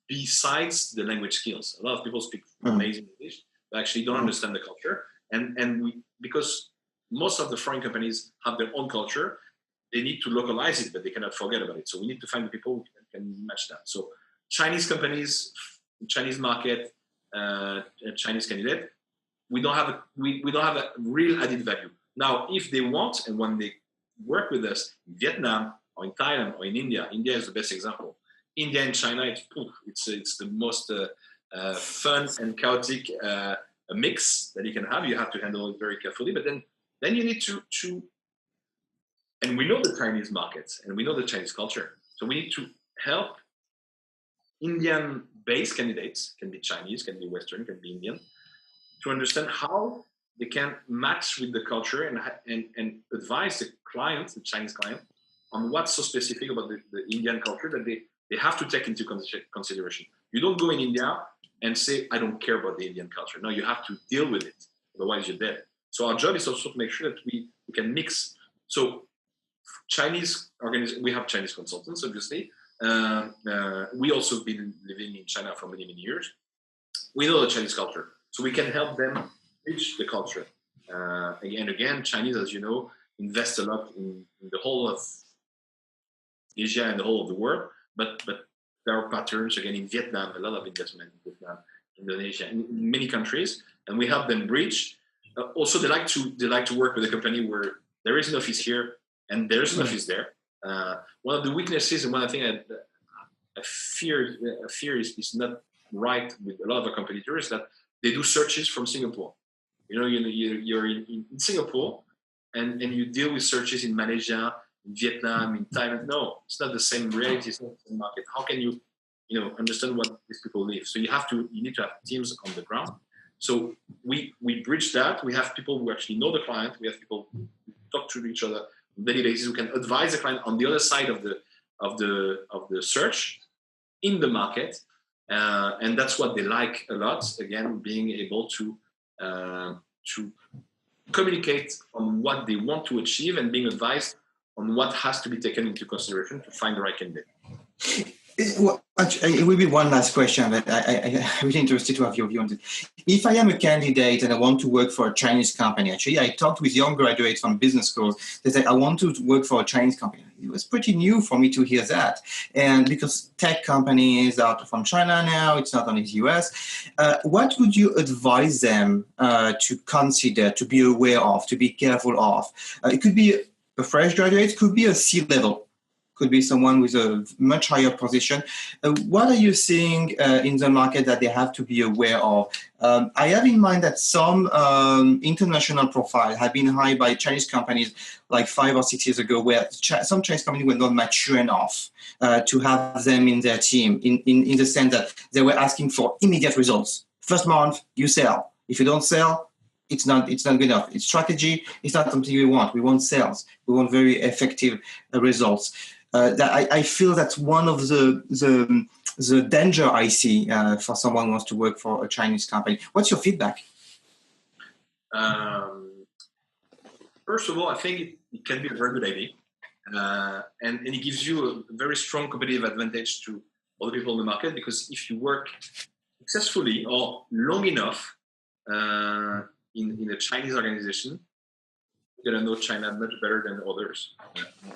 Besides the language skills, a lot of people speak amazing English, but actually don't understand the culture. And because most of the foreign companies have their own culture, they need to localize it, but they cannot forget about it. So we need to find the people who can match that. So Chinese companies, Chinese market, Chinese candidate, we don't have a real added value. Now, if they want, and when they work with us in Vietnam or in Thailand or in India is the best example. India and China, it's the most fun and chaotic mix that you can have. You have to handle it very carefully, but then you need to, and we know the Chinese markets and we know the Chinese culture, so we need to help Indian base candidates, can be Chinese, can be Western, can be Indian, to understand how they can match with the culture and advise the client, the Chinese client, on what's so specific about the Indian culture that they have to take into consideration. You don't go in India and say, I don't care about the Indian culture. No, you have to deal with it. Otherwise, you're dead. So our job is also to make sure that we can mix. So we have Chinese consultants, obviously. We also have been living in China for many, many years. We know the Chinese culture. So we can help them reach the culture. Again, Chinese, as you know, invest a lot in the whole of Asia and the whole of the world. But there are patterns, again, in Vietnam, a lot of investment in Vietnam, Indonesia, in many countries. And we help them bridge. Also, they like to work with a company where there is an office here and there's an office there. One of the weaknesses and one thing I fear is not right with a lot of our competitors, that they do searches from Singapore. You're in Singapore and you deal with searches in Malaysia, in Vietnam, in Thailand. No, it's not the same reality, it's not the same market. How can you understand what these people live? So you need to have teams on the ground. So we bridge that. We have people who actually know the client. We have people who talk to each other on a daily basis who can advise the client on the other side of the search in the market. And that's what they like a lot. Again, being able to communicate on what they want to achieve and being advised on what has to be taken into consideration to find the right candidate. Well, actually, it will be one last question, but I'm really interested to have your view on it. If I am a candidate and I want to work for a Chinese company, actually, I talked with young graduates from business schools. They said, I want to work for a Chinese company. It was pretty new for me to hear that. And because tech companies are from China now, it's not only the US. What would you advise them to consider, to be aware of, to be careful of? It could be a fresh graduate, could be a C-level. Could be someone with a much higher position. What are you seeing in the market that they have to be aware of? I have in mind that some international profiles have been hired by Chinese companies like 5 or 6 years ago, where some Chinese companies were not mature enough to have them in their team, in the sense that they were asking for immediate results. First month, you sell. If you don't sell, it's not good enough. It's strategy. It's not something we want. We want sales. We want very effective results. I feel that's one of the danger I see for someone who wants to work for a Chinese company. What's your feedback? First of all, I think it can be a very good idea. And it gives you a very strong competitive advantage to other people in the market, because if you work successfully or long enough in a Chinese organization, you're going to know China much better than others.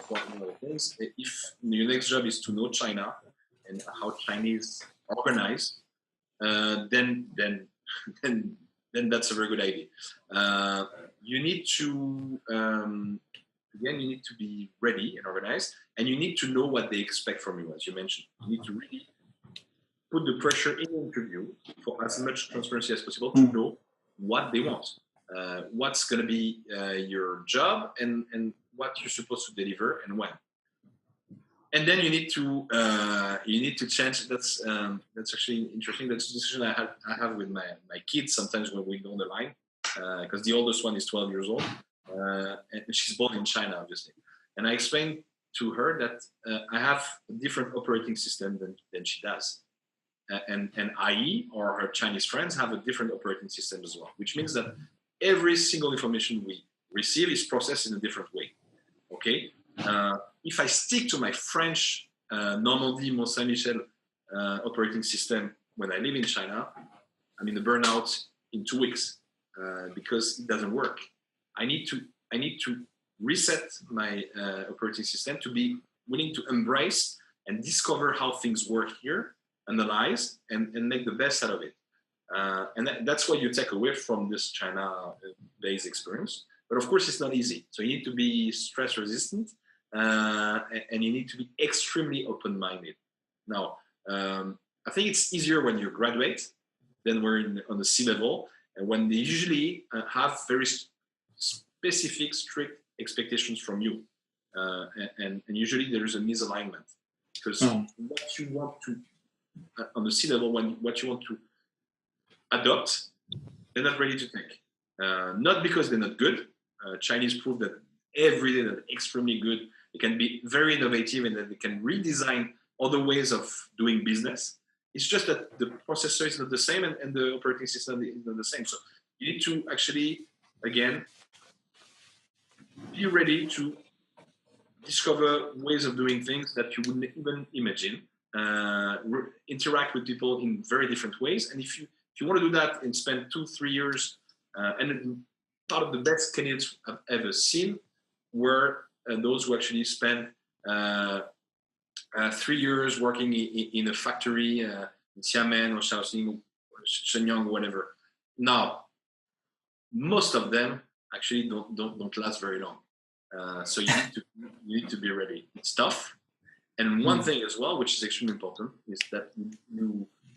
One of the things, if your next job is to know China and how Chinese organize, then that's a very good idea. You need to be ready and organized, and you need to know what they expect from you, as you mentioned. You need to really put the pressure in the interview for as much transparency as possible to know what they want. What's going to be your job and what you're supposed to deliver and when. And then you need to change. That's actually interesting. That's a decision I have with my kids sometimes when we go on the line, because the oldest one is 12 years old and she's born in China, obviously. And I explained to her that I have a different operating system than she does. And I or her Chinese friends have a different operating system as well, which means that every single information we receive is processed in a different way. Okay? If I stick to my French Normandy, Mont Saint-Michel operating system when I live in China, I'm in a burnout in 2 weeks because it doesn't work. I need to reset my operating system to be willing to embrace and discover how things work here, analyze, and make the best out of it. And that's what you take away from this China-based experience. But of course, it's not easy. So you need to be stress resistant and you need to be extremely open-minded. Now, I think it's easier when you graduate than we're on the C-level, and when they usually have very specific, strict expectations from you. And usually there is a misalignment, because what you want to on the C level, what you want to adopt, they're not ready to take. Not because they're not good. Chinese prove that every day they're extremely good. They can be very innovative and that they can redesign other ways of doing business. It's just that the processor is not the same and the operating system is not the same. So you need to actually, again, be ready to discover ways of doing things that you wouldn't even imagine. Interact with people in very different ways. And if you want to do that and spend 2-3 years, and part of the best candidates I've ever seen were those who actually spent 3 years working in a factory in Xiamen or Shaoxing or Shenyang or whatever. Now, most of them actually don't last very long. So you need to be ready. It's tough. And one thing as well, which is extremely important, is that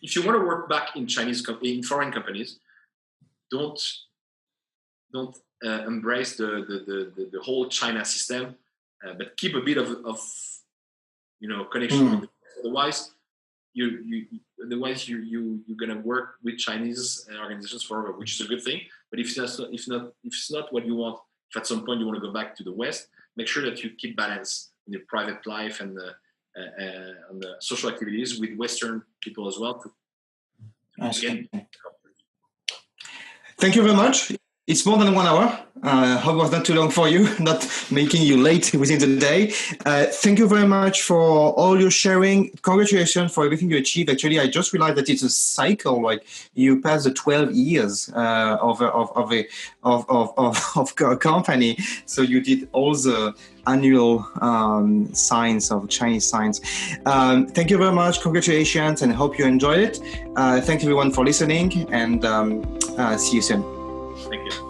if you want to work back in foreign companies, don't embrace the whole China system, but keep a bit of connection. Otherwise, you're gonna work with Chinese organizations forever, which is a good thing. But if it's not what you want, if at some point you want to go back to the West, make sure that you keep balance in your private life and the social activities with Western people as well. Thank you very much. It's more than 1 hour. Hope it was not too long for you, not making you late within the day. Thank you very much for all your sharing. Congratulations for everything you achieved. Actually, I just realized that it's a cycle. Like you passed the 12 years of a company. So you did all the annual signs of Chinese signs. Thank you very much. Congratulations, and hope you enjoyed it. Thank everyone for listening, and see you soon. Thank you.